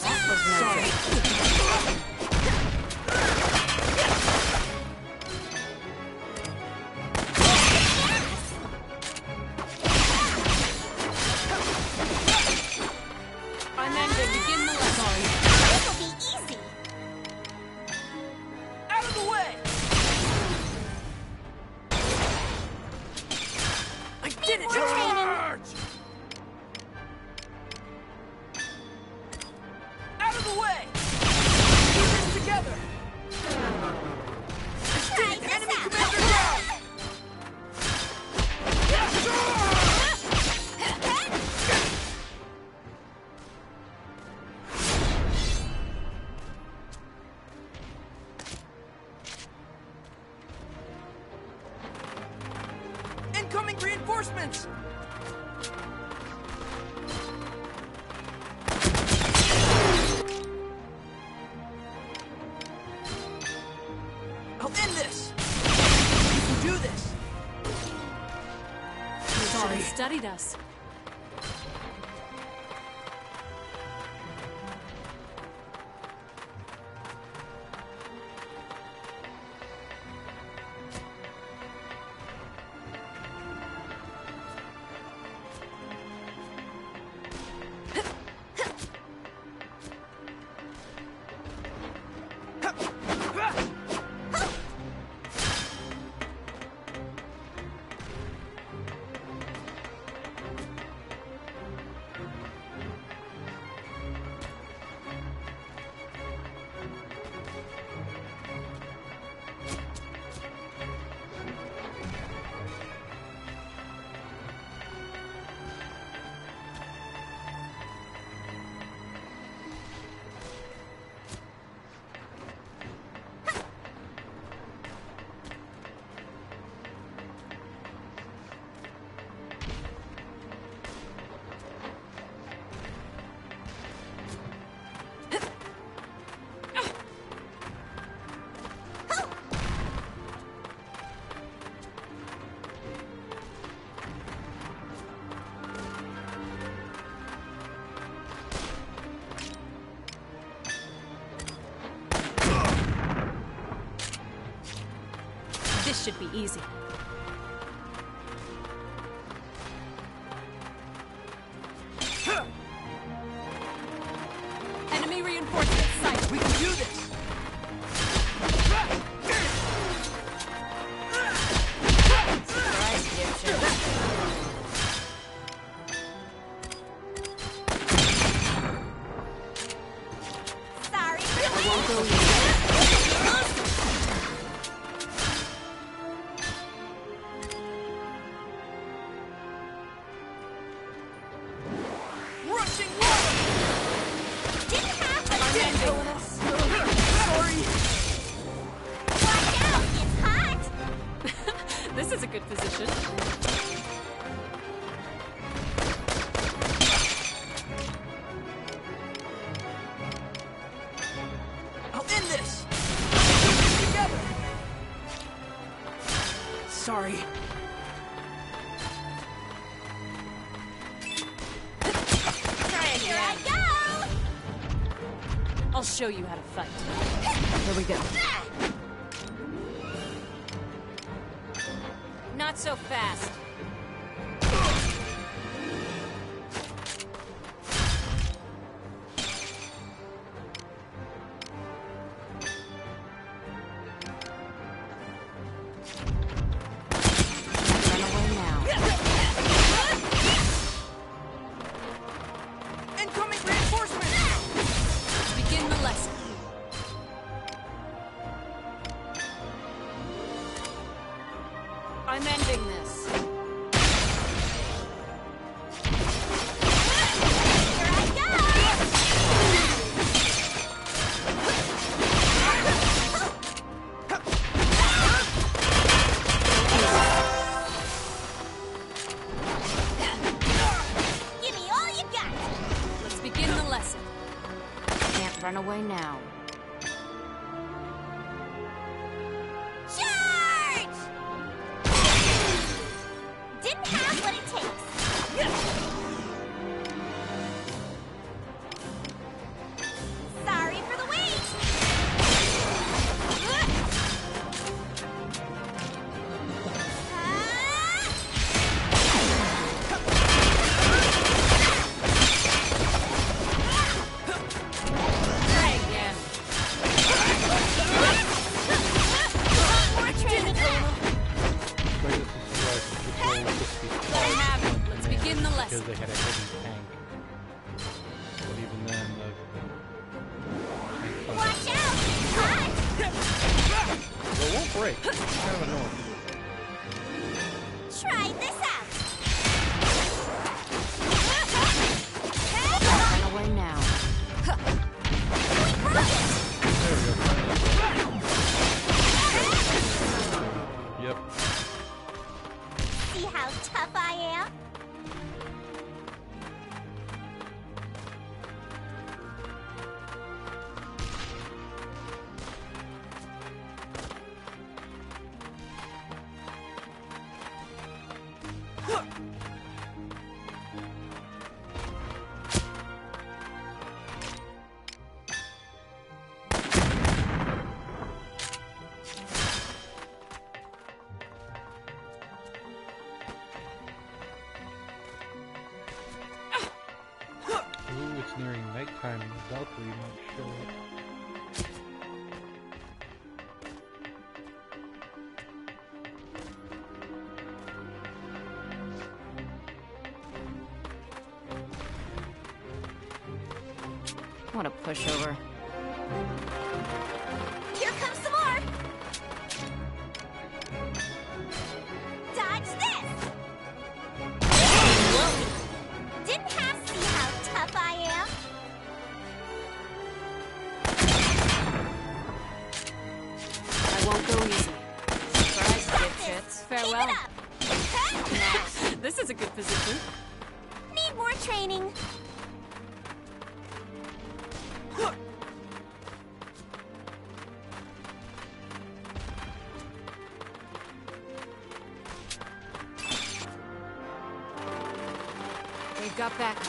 That was no joke. I'm ending. Begin the lesson. This'll be easy. Out of the way. I did it. More training. Out of the way. Do this together. Try this Enemy out. commander down. Incoming reinforcements! I'll end this! You can do this! Sorry. Studied us. easy. Enemy reinforcements sighted. We can do this! Surprise, dipshit. Sorry for I won't go easy. Rushing water! Didn't have what it I'm took. ending this. Sorry! Watch out, it's hot. This is a good position. I'll end this! Together! Sorry. Here I go. I'll show you how to fight. Here we go. Not so fast. Run away now. Incoming reinforcements! Let's begin the lesson. I'm ending this. Here I go. Give me all you got. Let's begin the lesson. Can't run away now. Charge! Didn't have what it takes. Sorry for the wait. Try again. More training. Let him have it. Let's begin the Because lesson. they had a hidden tank. But even then, the Watch out! It's hot. it won't break. It's kind of annoying. Try this out. Run away now. We broke it. There we go. Yep. See how tough I am? Ooh, it's nearing nighttime. Valkyrie might show up. What a pushover. Here comes some more. Dodge this. Didn't have to see how tough I am. I won't go easy. Surprise, Got dipshits. this. Farewell. Keep it up. This is a good position. Need more training. We've got backup.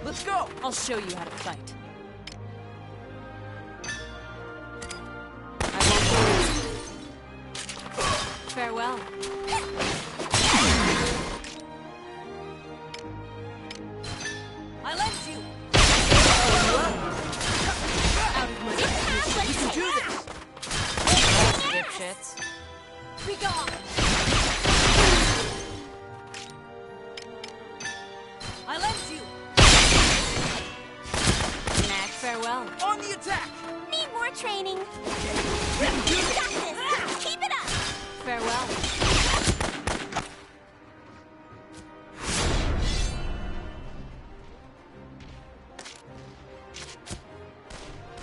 Let's go! I'll show you how to fight. I won't lose. Farewell. I lent you! Out of my way. We can do this! Dipshits. Be gone! I lent you! Knack, farewell. On the attack! Need more training. You got this. Keep it up. Farewell.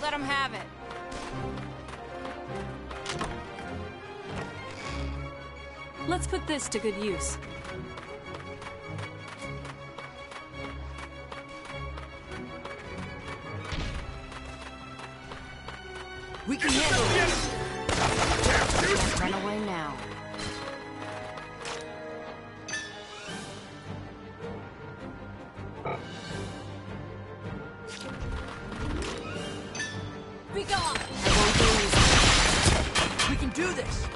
Let him have it. Let's put this to good use. We can handle this! Don't run away now. Be gone! I won't go easy. We can do this!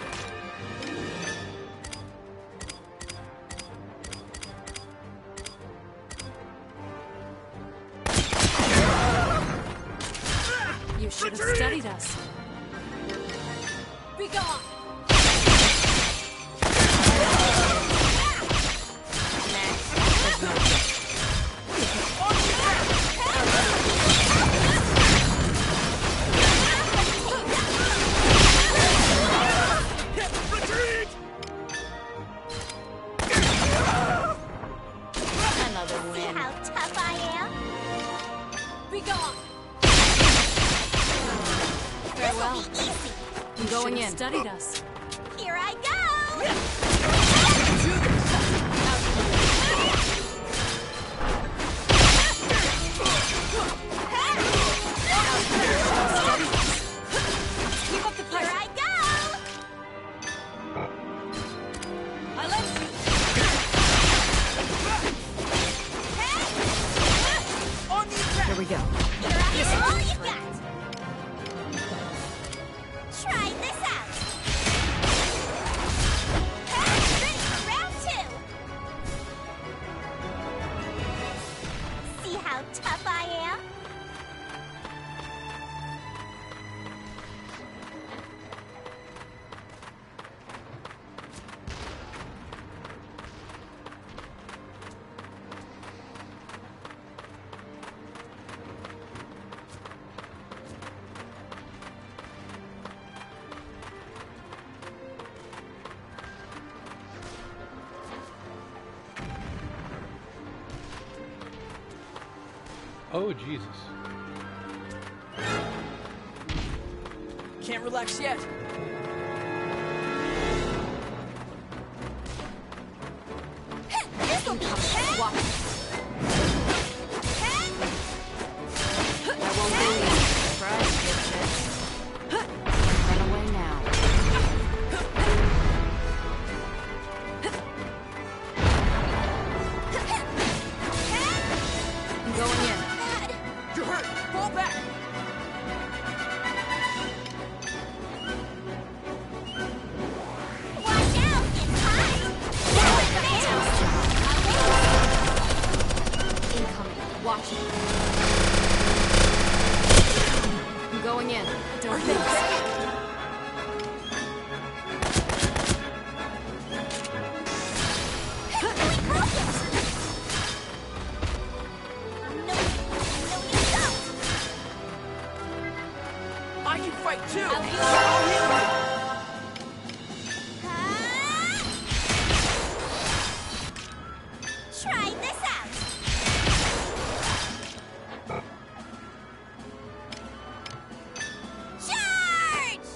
You should have studied us. Be gone! Retreat! Another See win. how tough I am? Be gone! Farewell. This'll be easy. I'm going in. Studied us. Here I go. Keep up the Here pressure. I go. I lent you. On the attack. Here we go. Here I go. All you got. Try this out. Ready for round 2. See how tough I am? Oh, Jesus. Can't relax yet. This'll be Watch. I won't go easy. Surprise, dipshit. Run away now. I'm going in. You're hurt. Fall back. Watch out! It's hot! Incoming. Watch it. I'm going in. Don't miss. I can fight too. I'll heal Try this out. Charge!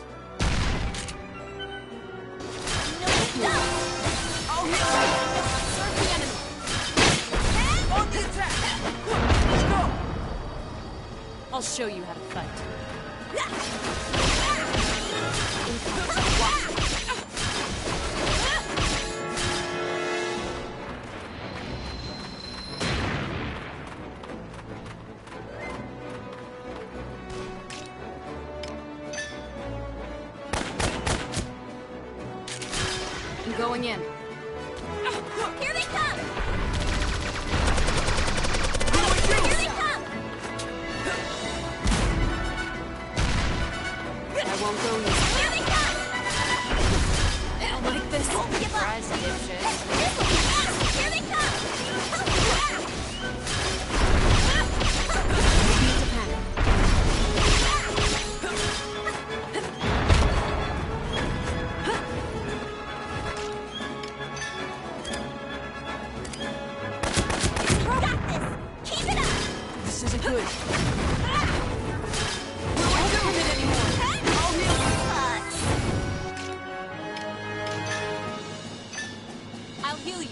No, you don't. I'll heal you. Serve the enemy. On the attack. Let's go. I'll show you how to fight. going in. Here they come! Here they come! I won't go easy. Here they come! I don't like this. Don't give up! Surprise, dipshit. Here they come! Need to panic. Got this! Keep it up! This isn't good. We won't do it anymore. I'll heal you.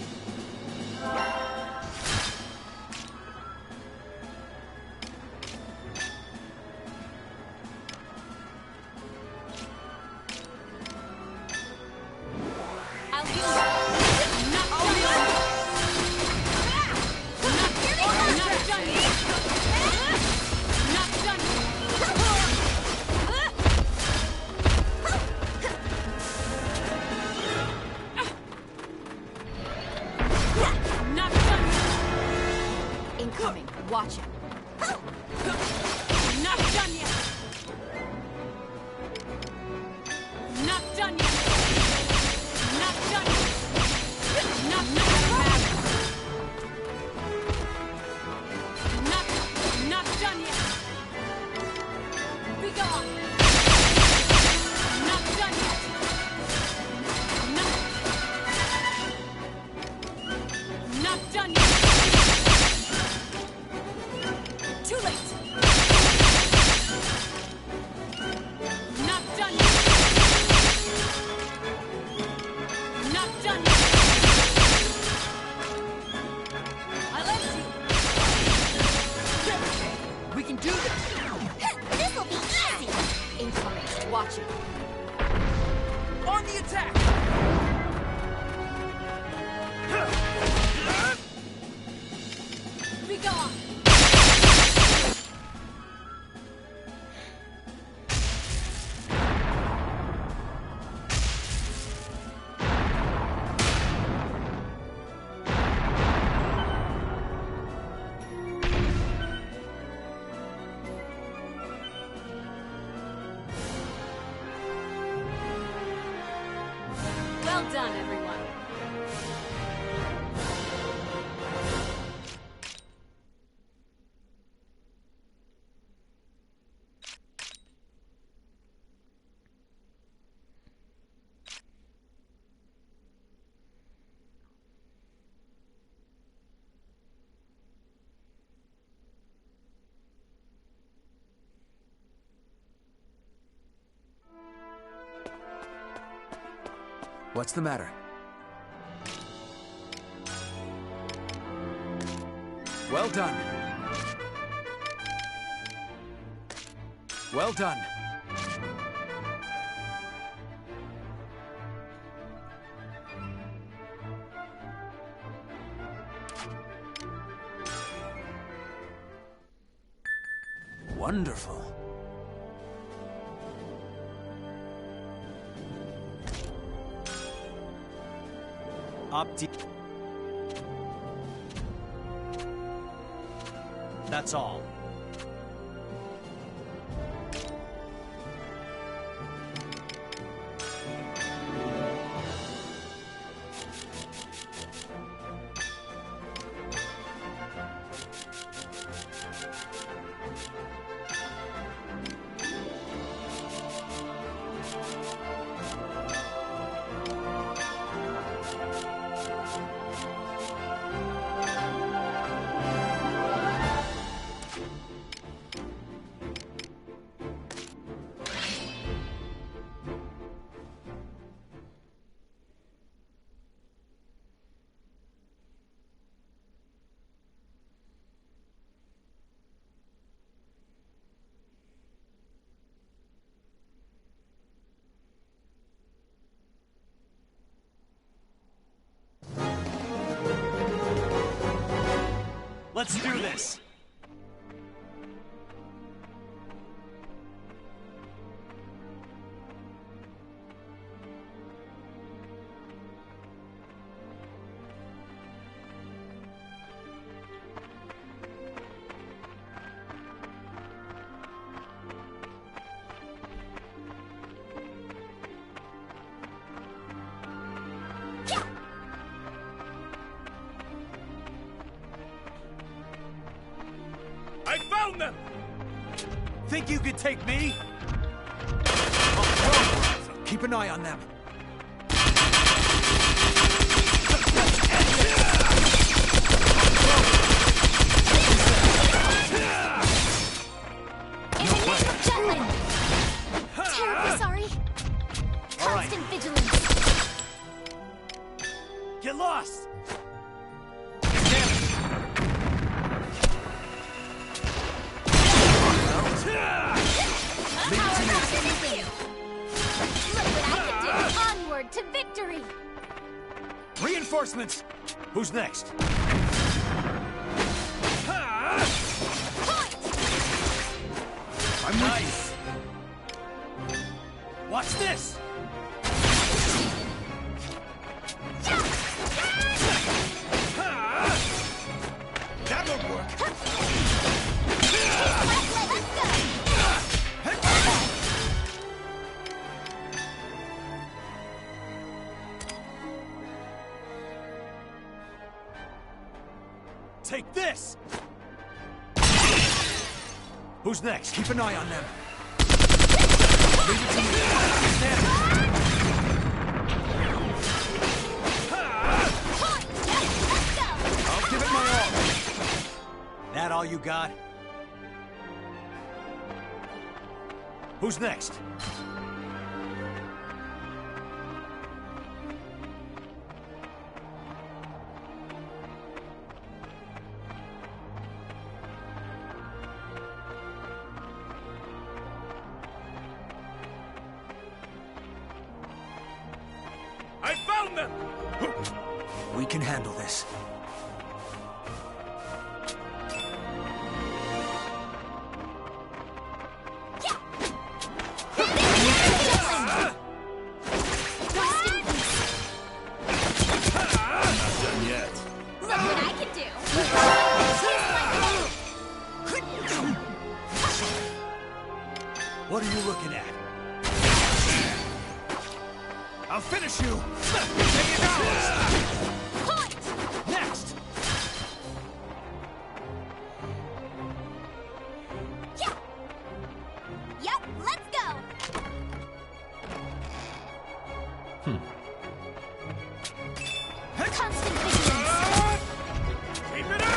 I'll heal you. I'll heal you. Not done yet. Not done yet. Not done yet. Not done yet. Incoming. Watch it. Not done yet. Not done yet. Not done yet. Not done yet. Be gone. Not done yet. Not done yet. Too late. Not done yet. Not done yet. I left you. We can do this. This'll be easy! Incoming. Watch it. On the attack. Be gone. Well done, everyone. What's the matter? Well done. Well done. Wonderful. That's all. Let's do this! found them! Think you could take me? Keep an eye on them. In the name of Jutland! Terribly sorry. Constant vigilance. Get lost! Look what I can do! Onward to victory! Reinforcements! Who's next? I'm nice. Watch this! That'll work. Take this! Who's next? Keep an eye on them. Leave it to me. Stand. I'll give it my all. That all you got? Who's next? I found them! We can handle this. Not done yet. Look what I can do! What are you looking at? I'll finish you! Take it out! Point! Next! Yeah! Yep, let's go! Constant vigilance! Keep it up!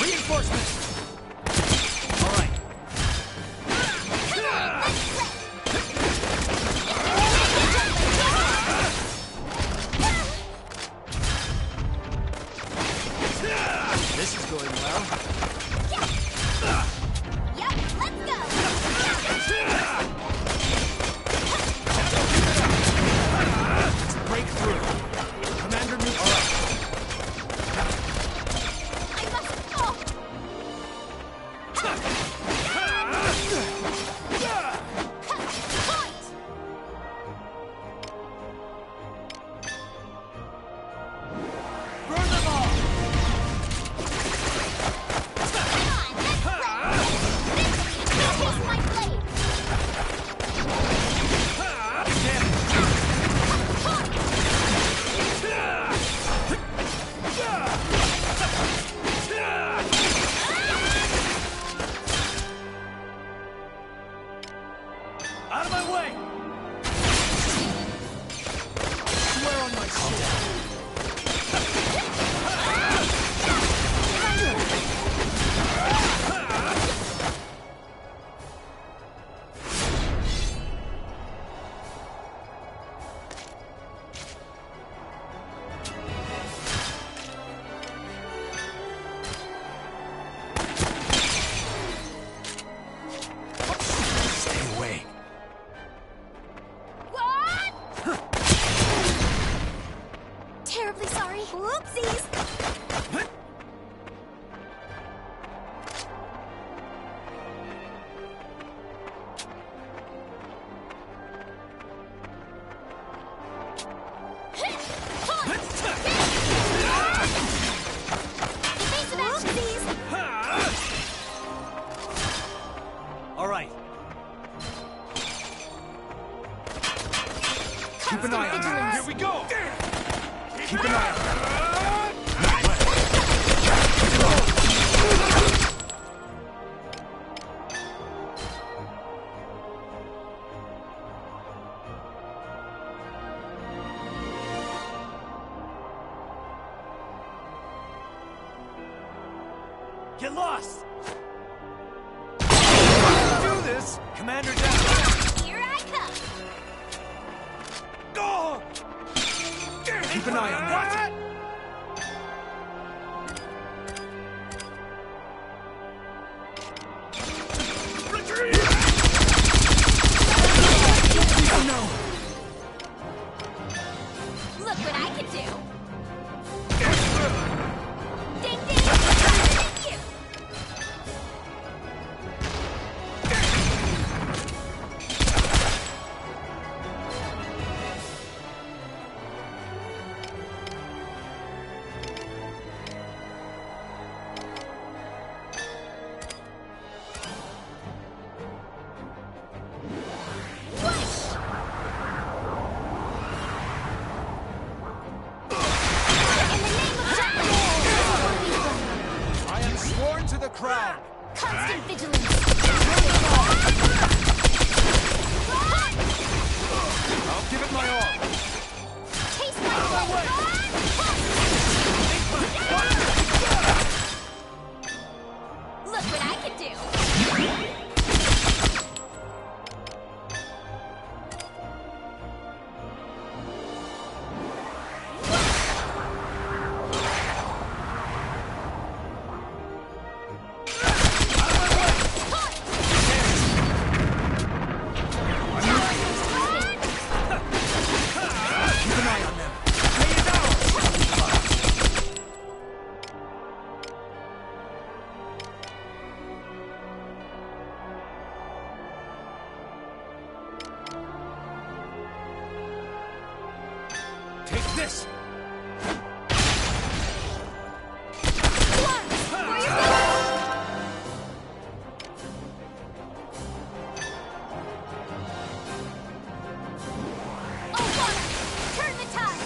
Reinforcements! All right. This is going well. Yep, let's go! Let's break through. Commander neutral. I must go! Point! Burn them all! Come on, let's play! Victory! Taste my blade! Keep an eye on them. Here we go! Keep an eye on them. Get lost! Do this! Commander down! Here I come! Go! Keep an eye on that. Retreat! No! Look what I can do! Ding ding! Thank you! I am sworn to the crown. Constant vigilance! I'll give it my all. Taste my blood! Look what I can do! Keep an eye on them. Take this. Turn the tide!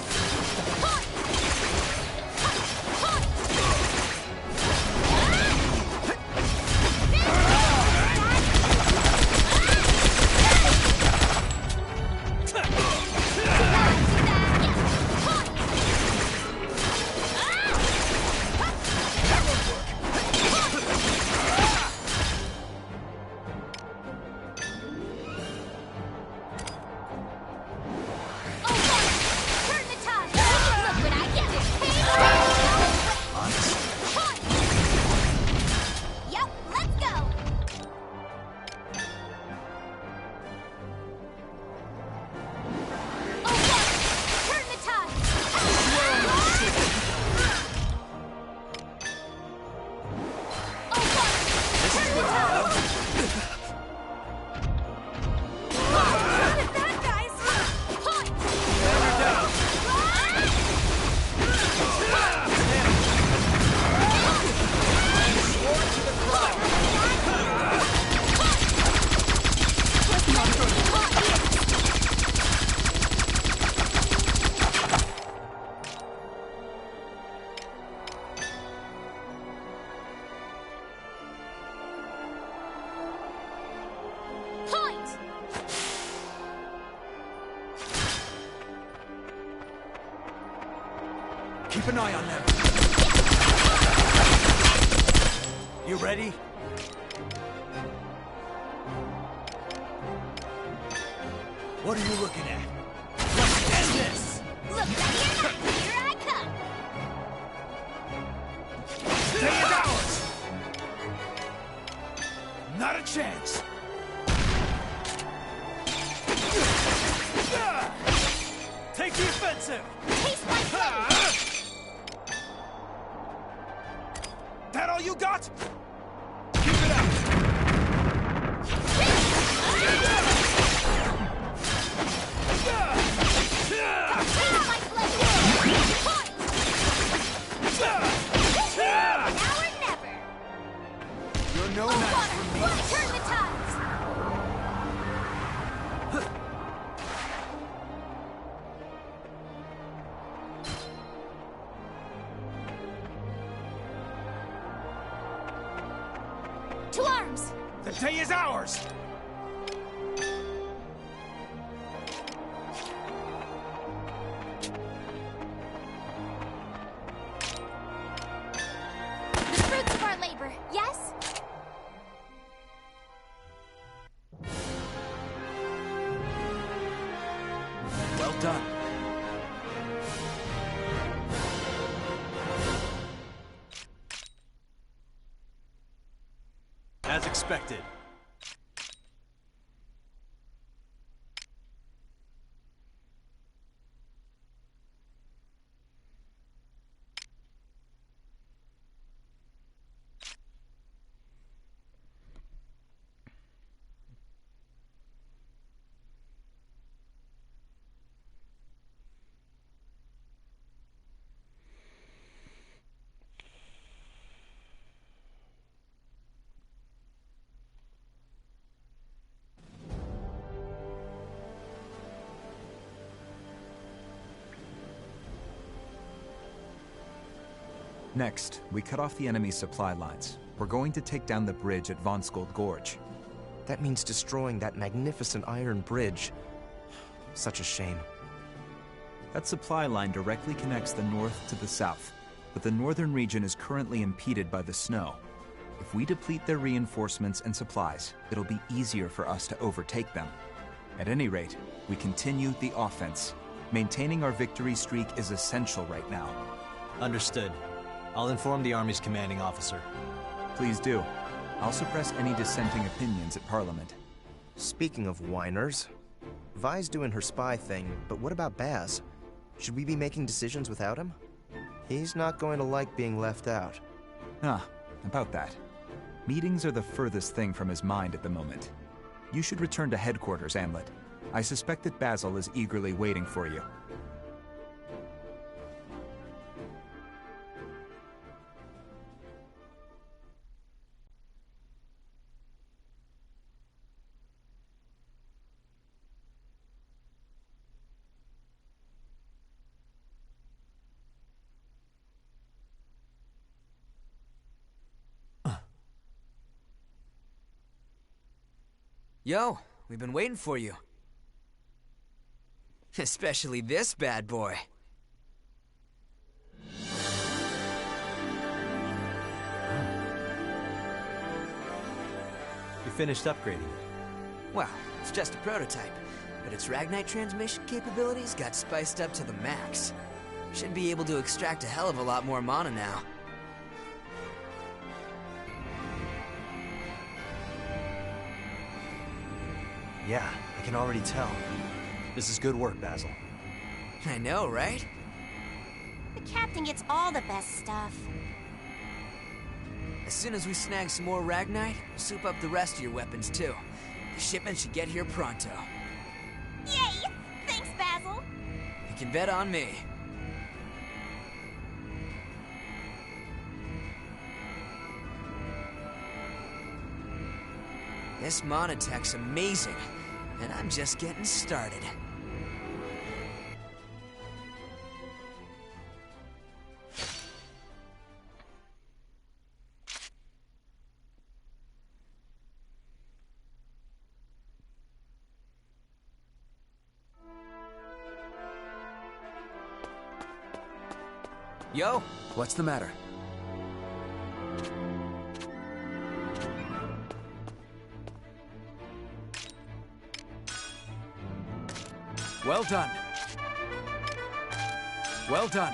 Turn the tide! Look what I can do! Yep, let's go! Turn the tide! Turn the tide! What is that, guys? Point! Point! Keep an eye on them. You ready? What are you looking at? Let's end this! Look right here! Here I come! Stay as ours! Not a chance! Take the offensive! Taste my blood! That all you got? Keep it up! Now or never! You're no match for me. Turn the tides! To arms! The day is ours! The fruits of our labor, yes? Well done. As expected. Next, we cut off the enemy's supply lines. We're going to take down the bridge at Vonskold Gorge. That means destroying that magnificent iron bridge. Such a shame. That supply line directly connects the north to the south, but the northern region is currently impeded by the snow. If we deplete their reinforcements and supplies, it'll be easier for us to overtake them. At any rate, we continue the offense. Maintaining our victory streak is essential right now. Understood. I'll inform the Army's commanding officer. Please do. I'll suppress any dissenting opinions at Parliament. Speaking of whiners, Vi's doing her spy thing, but what about Baz? Should we be making decisions without him? He's not going to like being left out. About that. Meetings are the furthest thing from his mind at the moment. You should return to headquarters, Amlet. I suspect that Basil is eagerly waiting for you. Yo, we've been waiting for you. Especially this bad boy. You finished upgrading it. Well, it's just a prototype, but its Ragnite transmission capabilities got spiced up to the max. Should be able to extract a hell of a lot more mana now. Yeah, I can already tell. This is good work, Basil. I know, right? The captain gets all the best stuff. As soon as we snag some more Ragnite, we'll soup up the rest of your weapons too. The shipment should get here pronto. Yay! Thanks, Basil! You can bet on me. This mana tech's amazing, and I'm just getting started. Yo! What's the matter? Well done. Well done.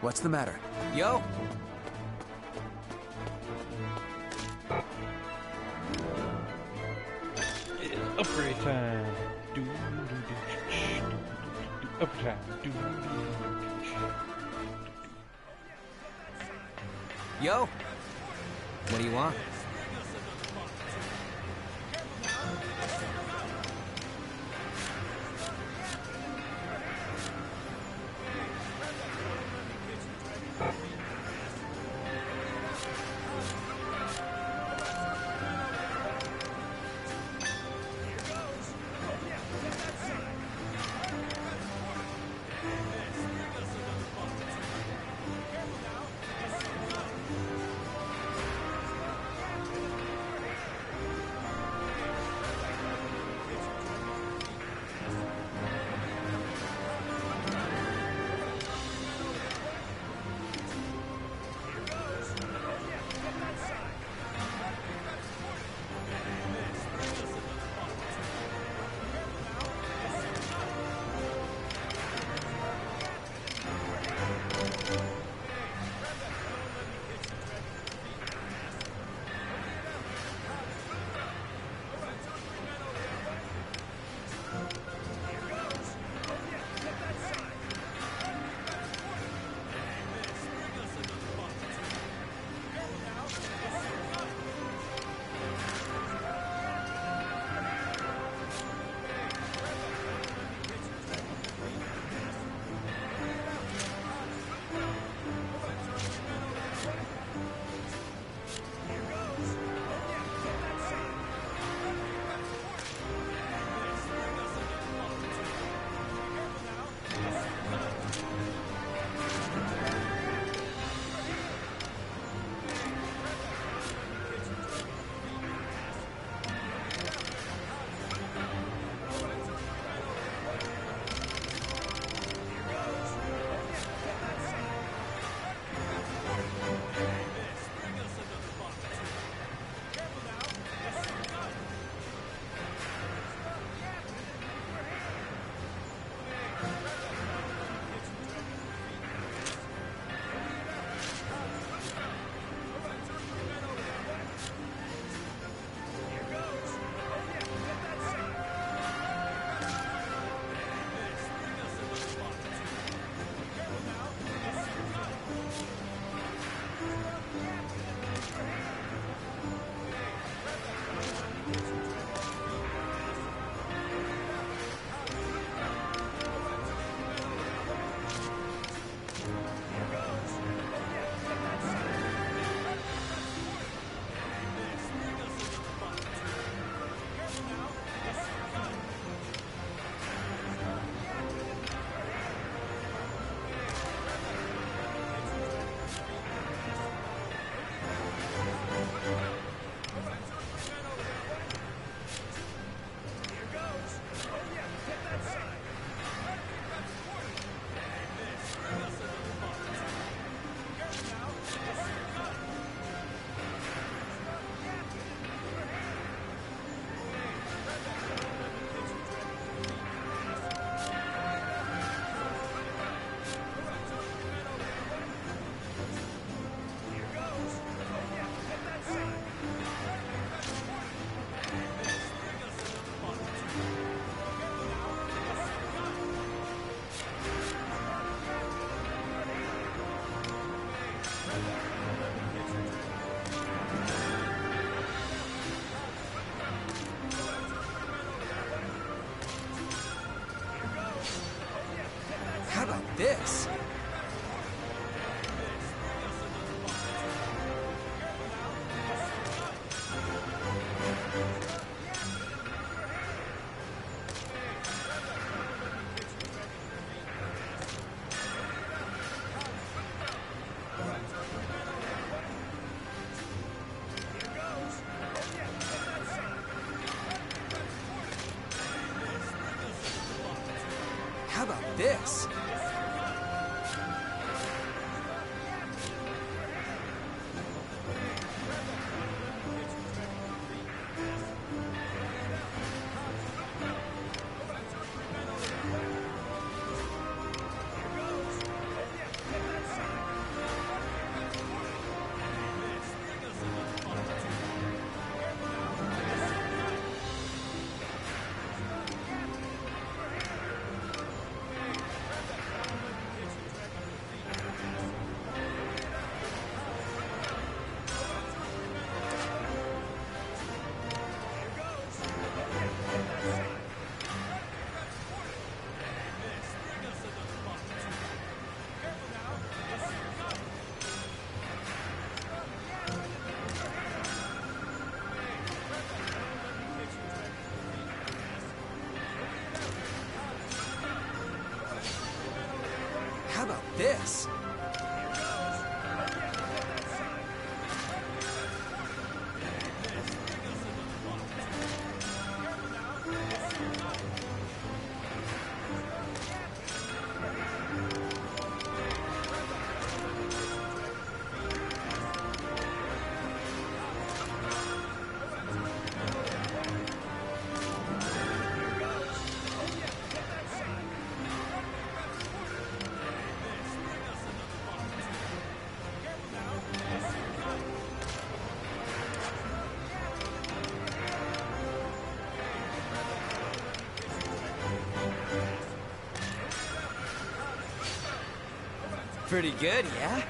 What's the matter? Yo! Upgrade time. Upgrade time. Yo! What do you want? this? How about this? How about this? Pretty good, yeah?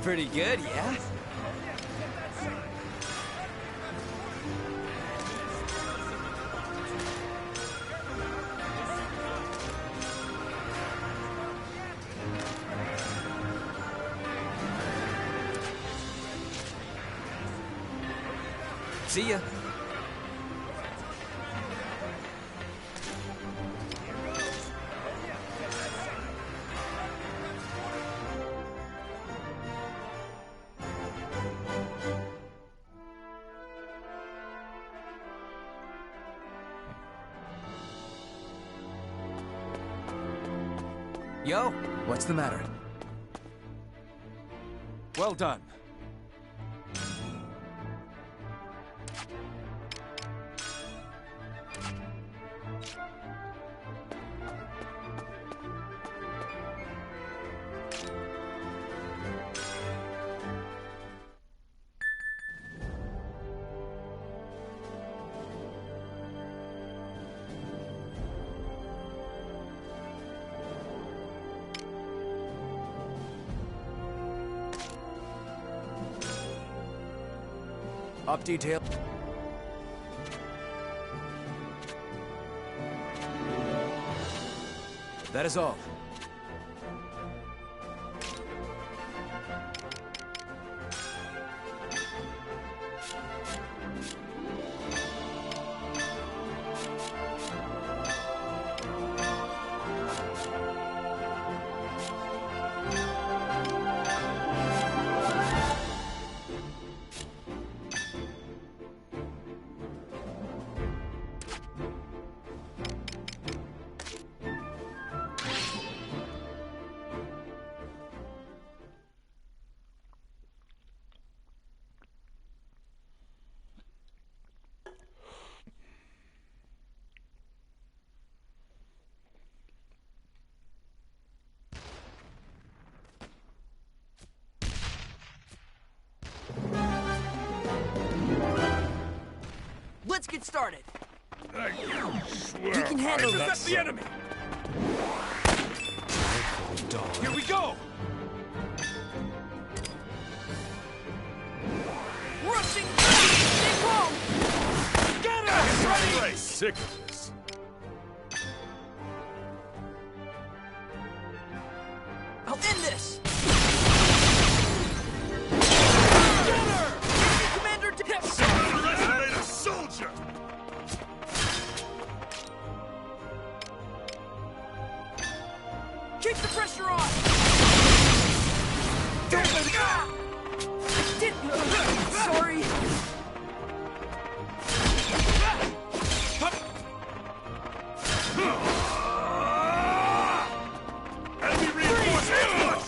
Pretty good, yeah? See ya. Yo, What's the matter? well done. Up detail. That is all. let's get started. I swear You can handle this. this. That's the enemy. Here we go. Rushing! Stay calm! Get her! Ready! Sick of this. I'll end this! Get her! Enemy commander down! Underestimate a soldier! Keep the pressure on! Don't let it go! I did... Sorry. Enemy reinforcements!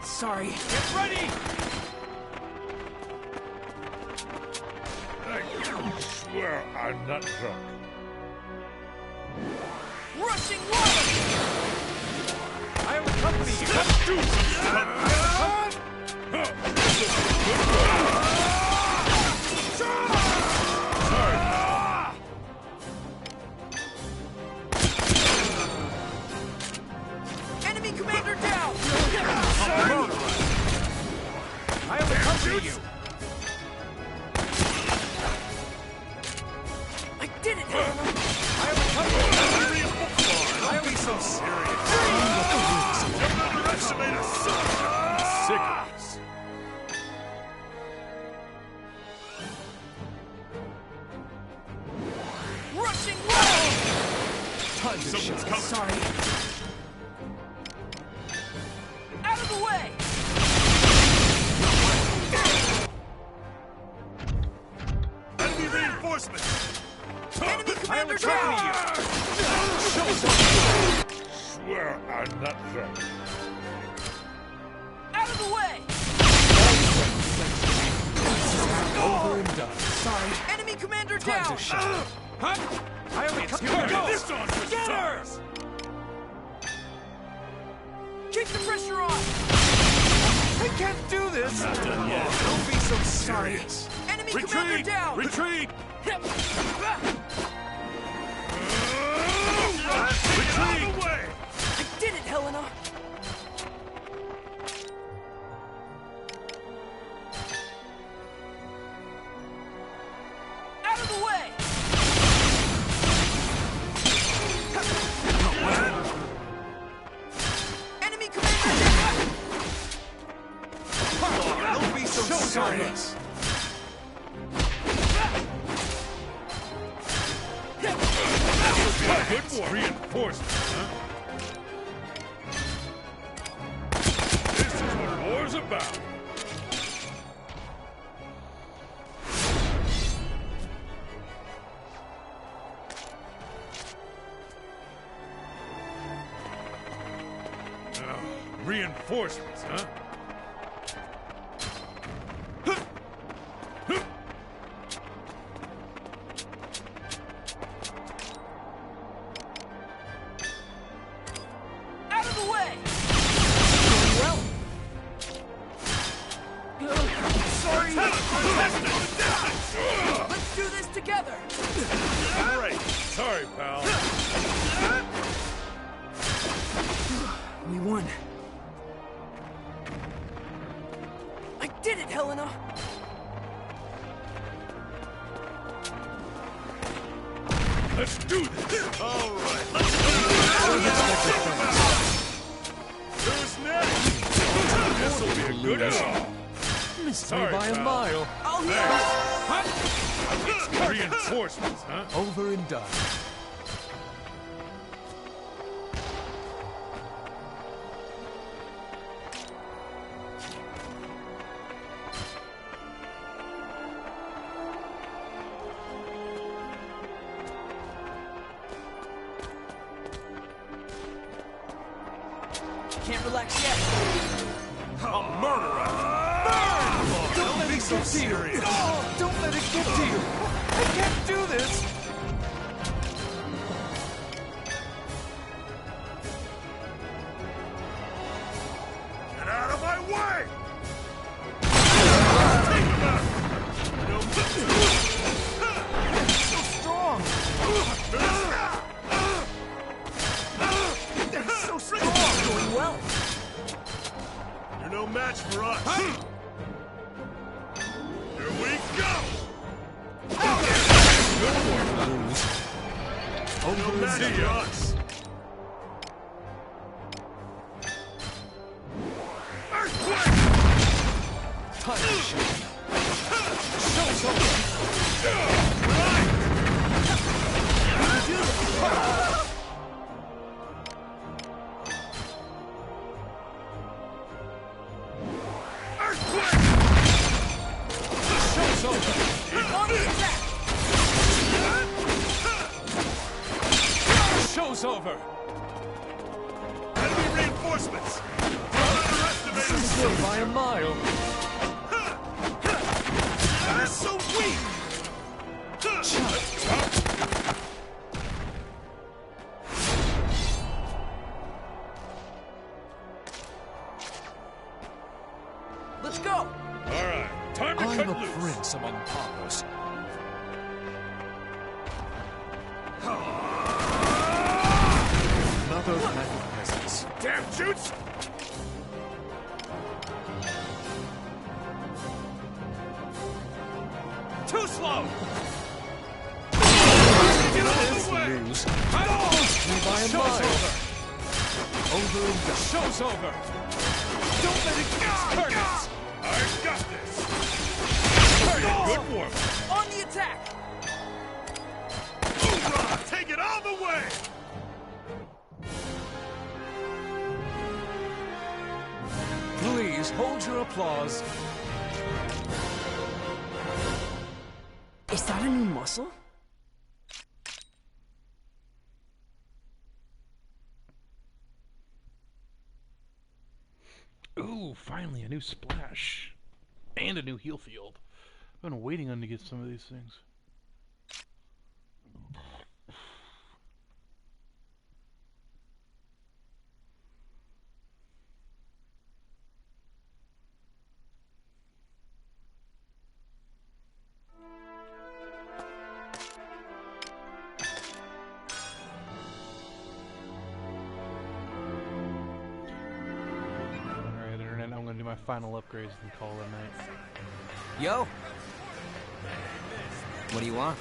Sorry. Get ready! I swear I'm not drunk. Rushing water! I will accompany you. Let's do some Enemy commander down! I will accompany you. I did it, Helena! I will accompany you. I'll be so serious. Don't underestimate a soldier. I'm sick of this. Rushing water! Time to Someone's coming. Sorry. Out of the way! Enemy reinforcements. Enemy commander down! Swear I'm not drunk. Out of the way! Over and done. Sorry. Enemy commander down! I only go. This on for Get her! stars. Keep the pressure on! I can't do this. I'm not done yet. Don't be so serious. Enemy commander down! Retreat! Yep. Retreat! Out of the way! I did it, Helena! Out of the way! Enemy commander down! Don't be so serious. Good for reinforcements, huh? This is what war's about. Reinforcements, huh? Out of the way! Well. Sorry! Let's do this together! Great. Sorry, pal. We won. I did it, Helena! Let's do this. All right. Let's do this. Who's next? This'll be a good haul. Missed me by a mile. I'll heal! Reinforcements, huh? Over and done. Can't relax yet. I'll murder her. Burn! Don't let it get to you. Don't let it get to you. I can't do this. Get out of my way! Take him out! No. So See ya. Earthquake! Time to shine. Show's over. Earthquake! Show's over. On the attack! Show's over. Enemy reinforcements! Don't underestimate us! Still by a mile. They're so weak! Let's go! Alright, time to I'm cut a loose! prince among paupers. Another pack of presents. Damn jutes! Too slow! Get out of the way! Lose. Me by a mile. Over and done. Show's over. Don't let it get curtains. I got this! Good warm. On the attack! Hoorah! Take it all the way! Please hold your applause. Is that a new muscle? Ooh, finally a new splash. And a new heal field. I've been waiting on to get some of these things. Alright, Internet, I'm gonna do my final upgrades and call it a night. Yo! What do you want?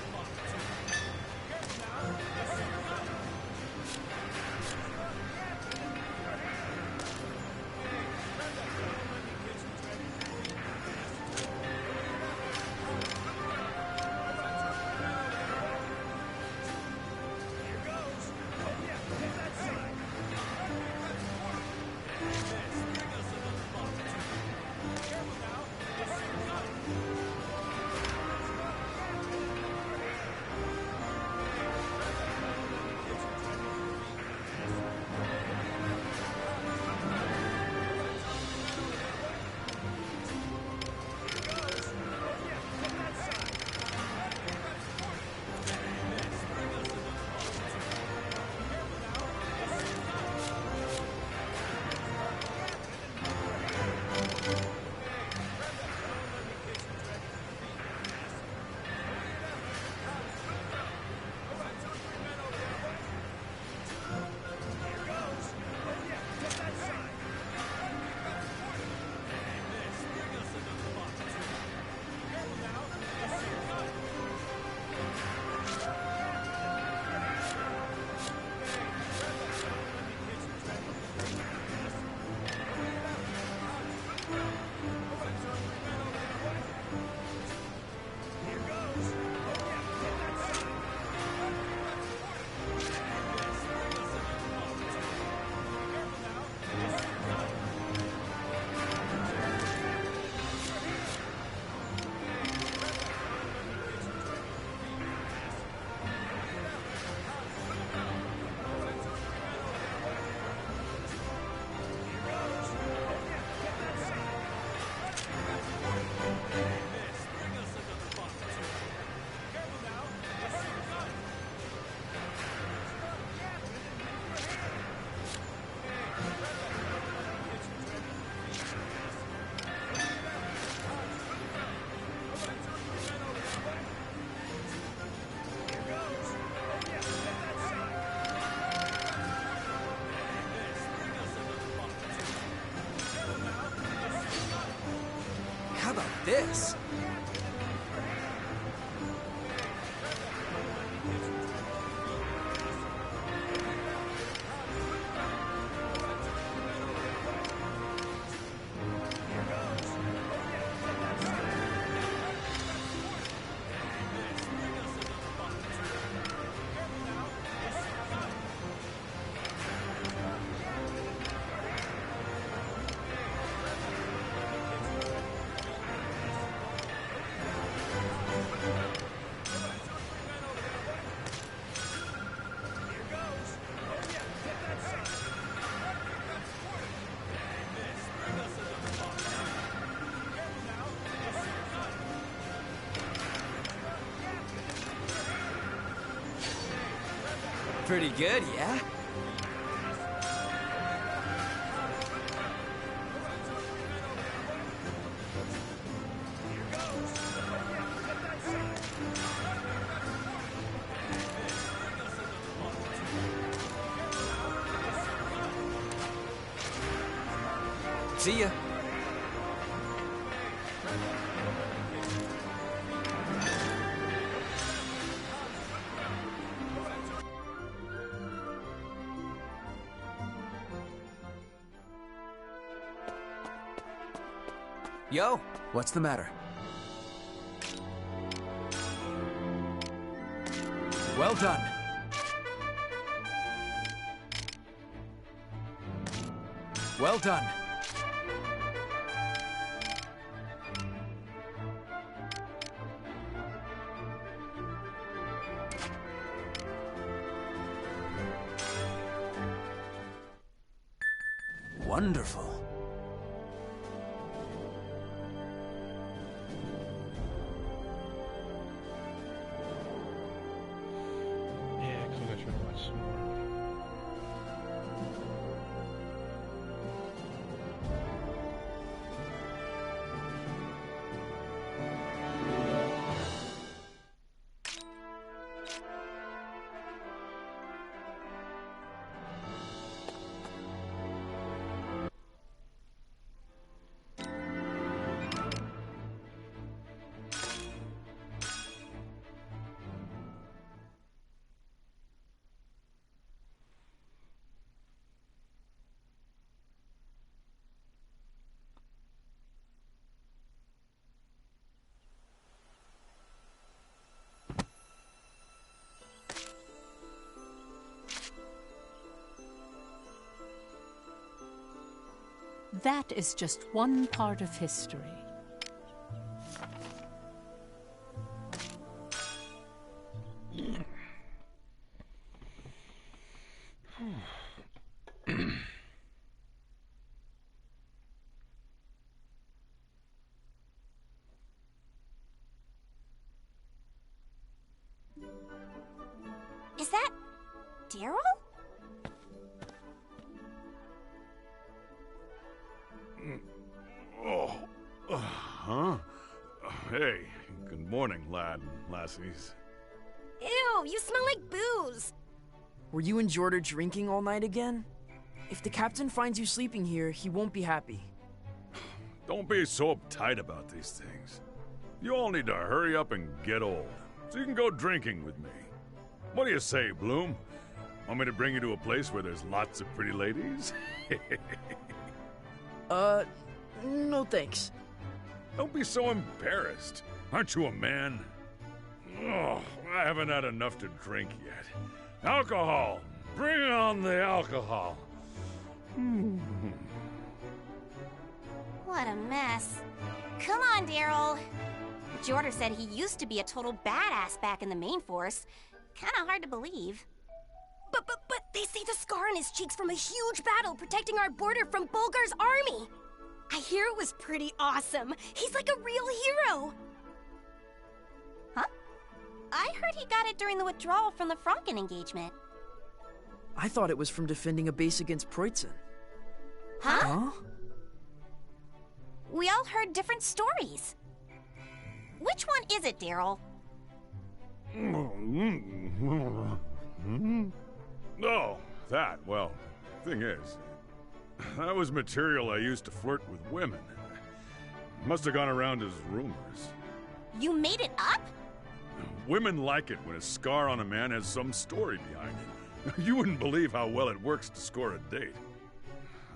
How about this? Pretty good, yeah? See ya. Yo, what's the matter? Well done. Well done. Wonderful. Yeah, because I'm going to try to watch some more. That is just one part of history. Is that Daryl? Huh? Hey, good morning, lad and lassies. Ew, you smell like booze. Were you and Jordan drinking all night again? If the captain finds you sleeping here, he won't be happy. Don't be so uptight about these things. You all need to hurry up and get old, so you can go drinking with me. What do you say, Bloom? Want me to bring you to a place where there's lots of pretty ladies? No thanks. Don't be so embarrassed. Aren't you a man? Oh, I haven't had enough to drink yet. Alcohol! Bring on the alcohol! What a mess. Come on, Daryl. Jordan said he used to be a total badass back in the main force. Kinda hard to believe. But they say the scar on his cheek's from a huge battle protecting our border from Bulgar's army. I hear it was pretty awesome. He's like a real hero. Huh? I heard he got it during the withdrawal from the Franken engagement. I thought it was from defending a base against Preutzen. Huh? We all heard different stories. Which one is it, Daryl? Oh, that. Well, thing is, that was material I used to flirt with women. Must have gone around as rumors. You made it up? Women like it when a scar on a man has some story behind it. You wouldn't believe how well it works to score a date.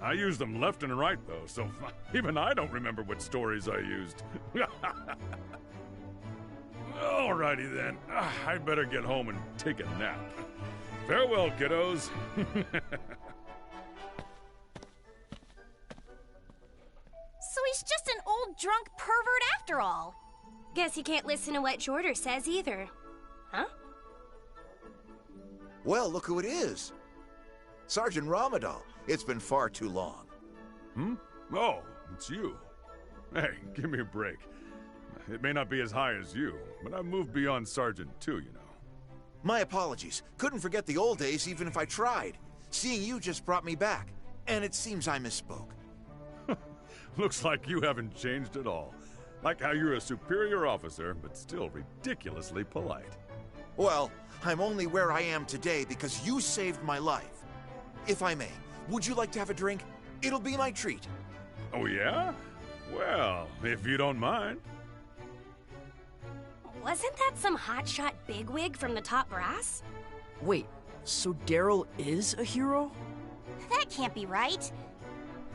I use them left and right, though, so even I don't remember what stories I used. Alrighty then. I'd better get home and take a nap. Farewell, kiddos. So he's just an old drunk pervert after all. Guess he can't listen to what Jordan says either. Huh? Well, look who it is. Sergeant Ramadan. It's been far too long. Oh, it's you. Hey, give me a break. It may not be as high as you, but I've moved beyond Sergeant too, you know. My apologies. Couldn't forget the old days even if I tried. Seeing you just brought me back. And it seems I misspoke. Looks like you haven't changed at all. Like how you're a superior officer, but still ridiculously polite. Well, I'm only where I am today because you saved my life. If I may, would you like to have a drink? It'll be my treat. Oh, yeah? Well, if you don't mind. Wasn't that some hotshot bigwig from the top brass? Wait, so Daryl is a hero? That can't be right.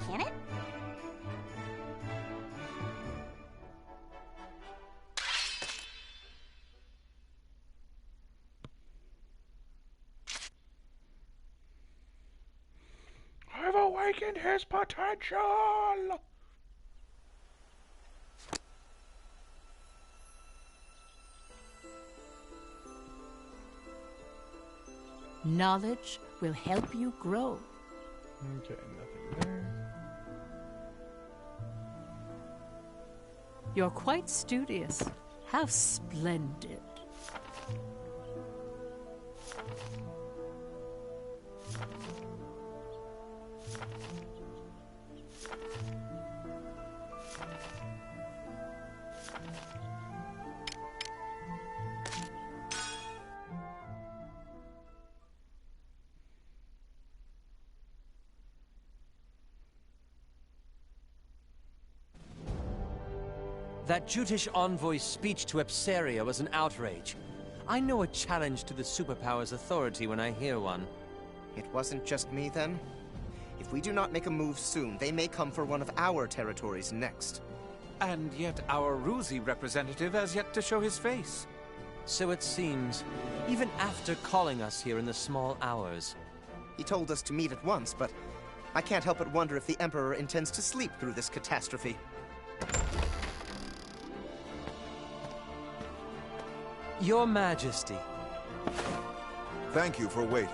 Can it? I've awakened his potential! Knowledge will help you grow. Okay, nothing there. You're quite studious. How splendid. That Jutish envoy's speech to Epsaria was an outrage. I know a challenge to the superpower's authority when I hear one. It wasn't just me, then? If we do not make a move soon, they may come for one of our territories next. And yet our Ruzi representative has yet to show his face. So it seems, even after calling us here in the small hours. He told us to meet at once, but I can't help but wonder if the Emperor intends to sleep through this catastrophe. Your Majesty. Thank you for waiting.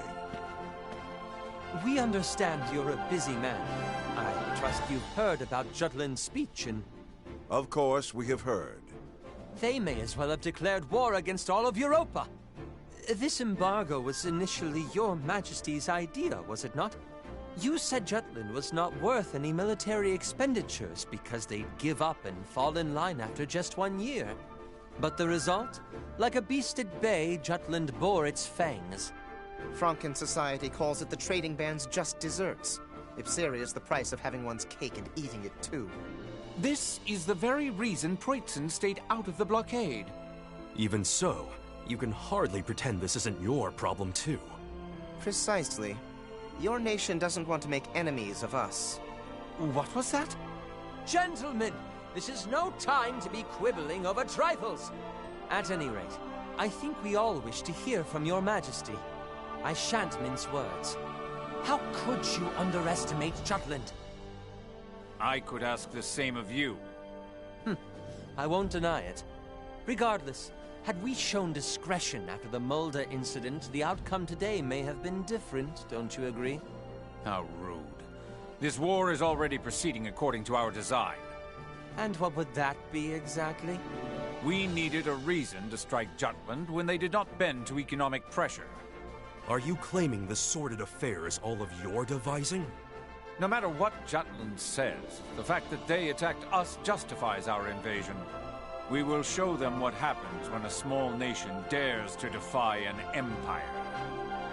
We understand you're a busy man. I trust you've heard about Jutland's speech and... Of course, we have heard. They may as well have declared war against all of Europa. This embargo was initially your Majesty's idea, was it not? You said Jutland was not worth any military expenditures because they'd give up and fall in line after just 1 year. But the result? Like a beast at bay, Jutland bore its fangs. Franken society calls it the trading band's just desserts. Ipsaria is the price of having one's cake and eating it too. This is the very reason Proitsen stayed out of the blockade. Even so, you can hardly pretend this isn't your problem too. Precisely. Your nation doesn't want to make enemies of us. What was that? Gentlemen, this is no time to be quibbling over trifles. At any rate, I think we all wish to hear from your Majesty. I shan't mince words. How could you underestimate Jutland? I could ask the same of you. I won't deny it. Regardless, had we shown discretion after the Mulder incident, the outcome today may have been different, don't you agree? How rude. This war is already proceeding according to our design. And what would that be exactly? We needed a reason to strike Jutland when they did not bend to economic pressure. Are you claiming this sordid affair is all of your devising? No matter what Jutland says, the fact that they attacked us justifies our invasion. We will show them what happens when a small nation dares to defy an empire.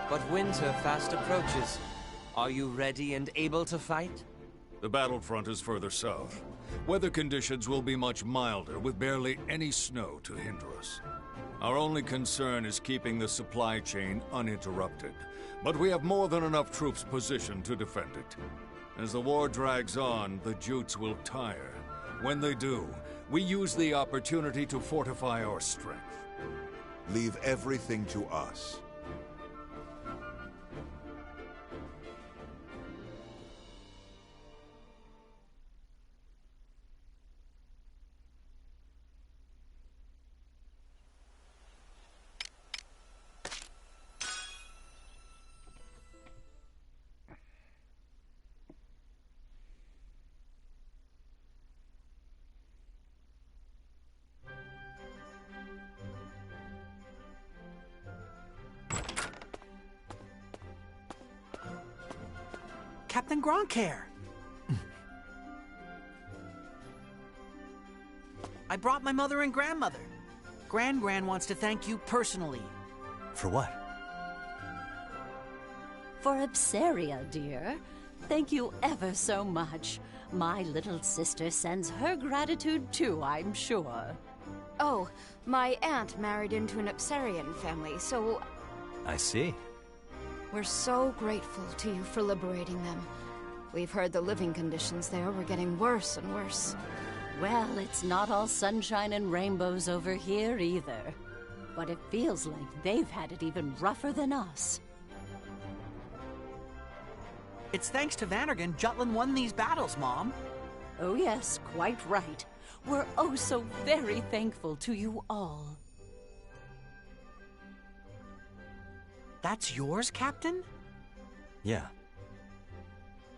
But winter fast approaches. Are you ready and able to fight? The battlefront is further south. Weather conditions will be much milder, with barely any snow to hinder us. Our only concern is keeping the supply chain uninterrupted, but we have more than enough troops positioned to defend it. As the war drags on, the Jutes will tire. When they do, we use the opportunity to fortify our strength. Leave everything to us. Captain Gronkair. I brought my mother and grandmother. Gran wants to thank you personally. For what? For Ipsaria, dear. Thank you ever so much. My little sister sends her gratitude too, I'm sure. Oh, my aunt married into an Ipsarian family, so I see. we're so grateful to you for liberating them. We've heard the living conditions there were getting worse and worse. Well, it's not all sunshine and rainbows over here either. But it feels like they've had it even rougher than us. It's thanks to Vannergan Jutland won these battles, Mom. Oh yes, quite right. We're oh so very thankful to you all. That's yours, Captain? Yeah,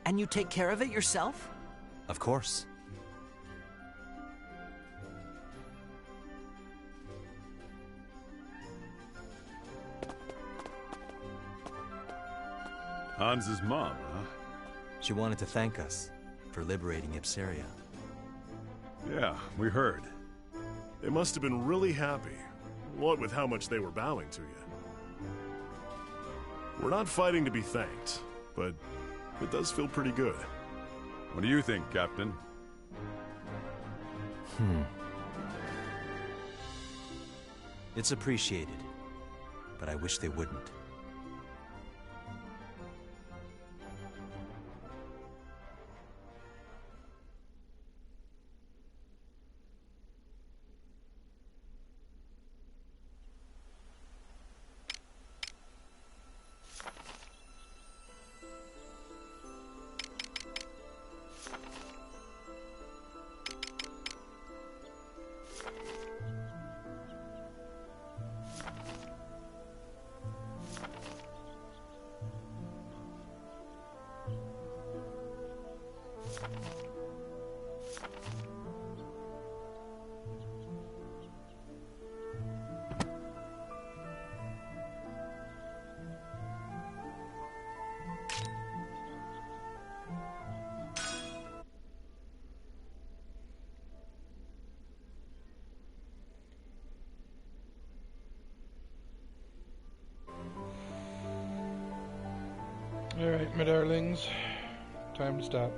And you take care of it yourself? of course. Hans's mom, huh? She wanted to thank us for liberating Ipsaria. Yeah, we heard. They must have been really happy, what with how much they were bowing to you. We're not fighting to be thanked, but it does feel pretty good. What do you think, Captain? It's appreciated, but I wish they wouldn't. Alright, my darlings. Time to stop.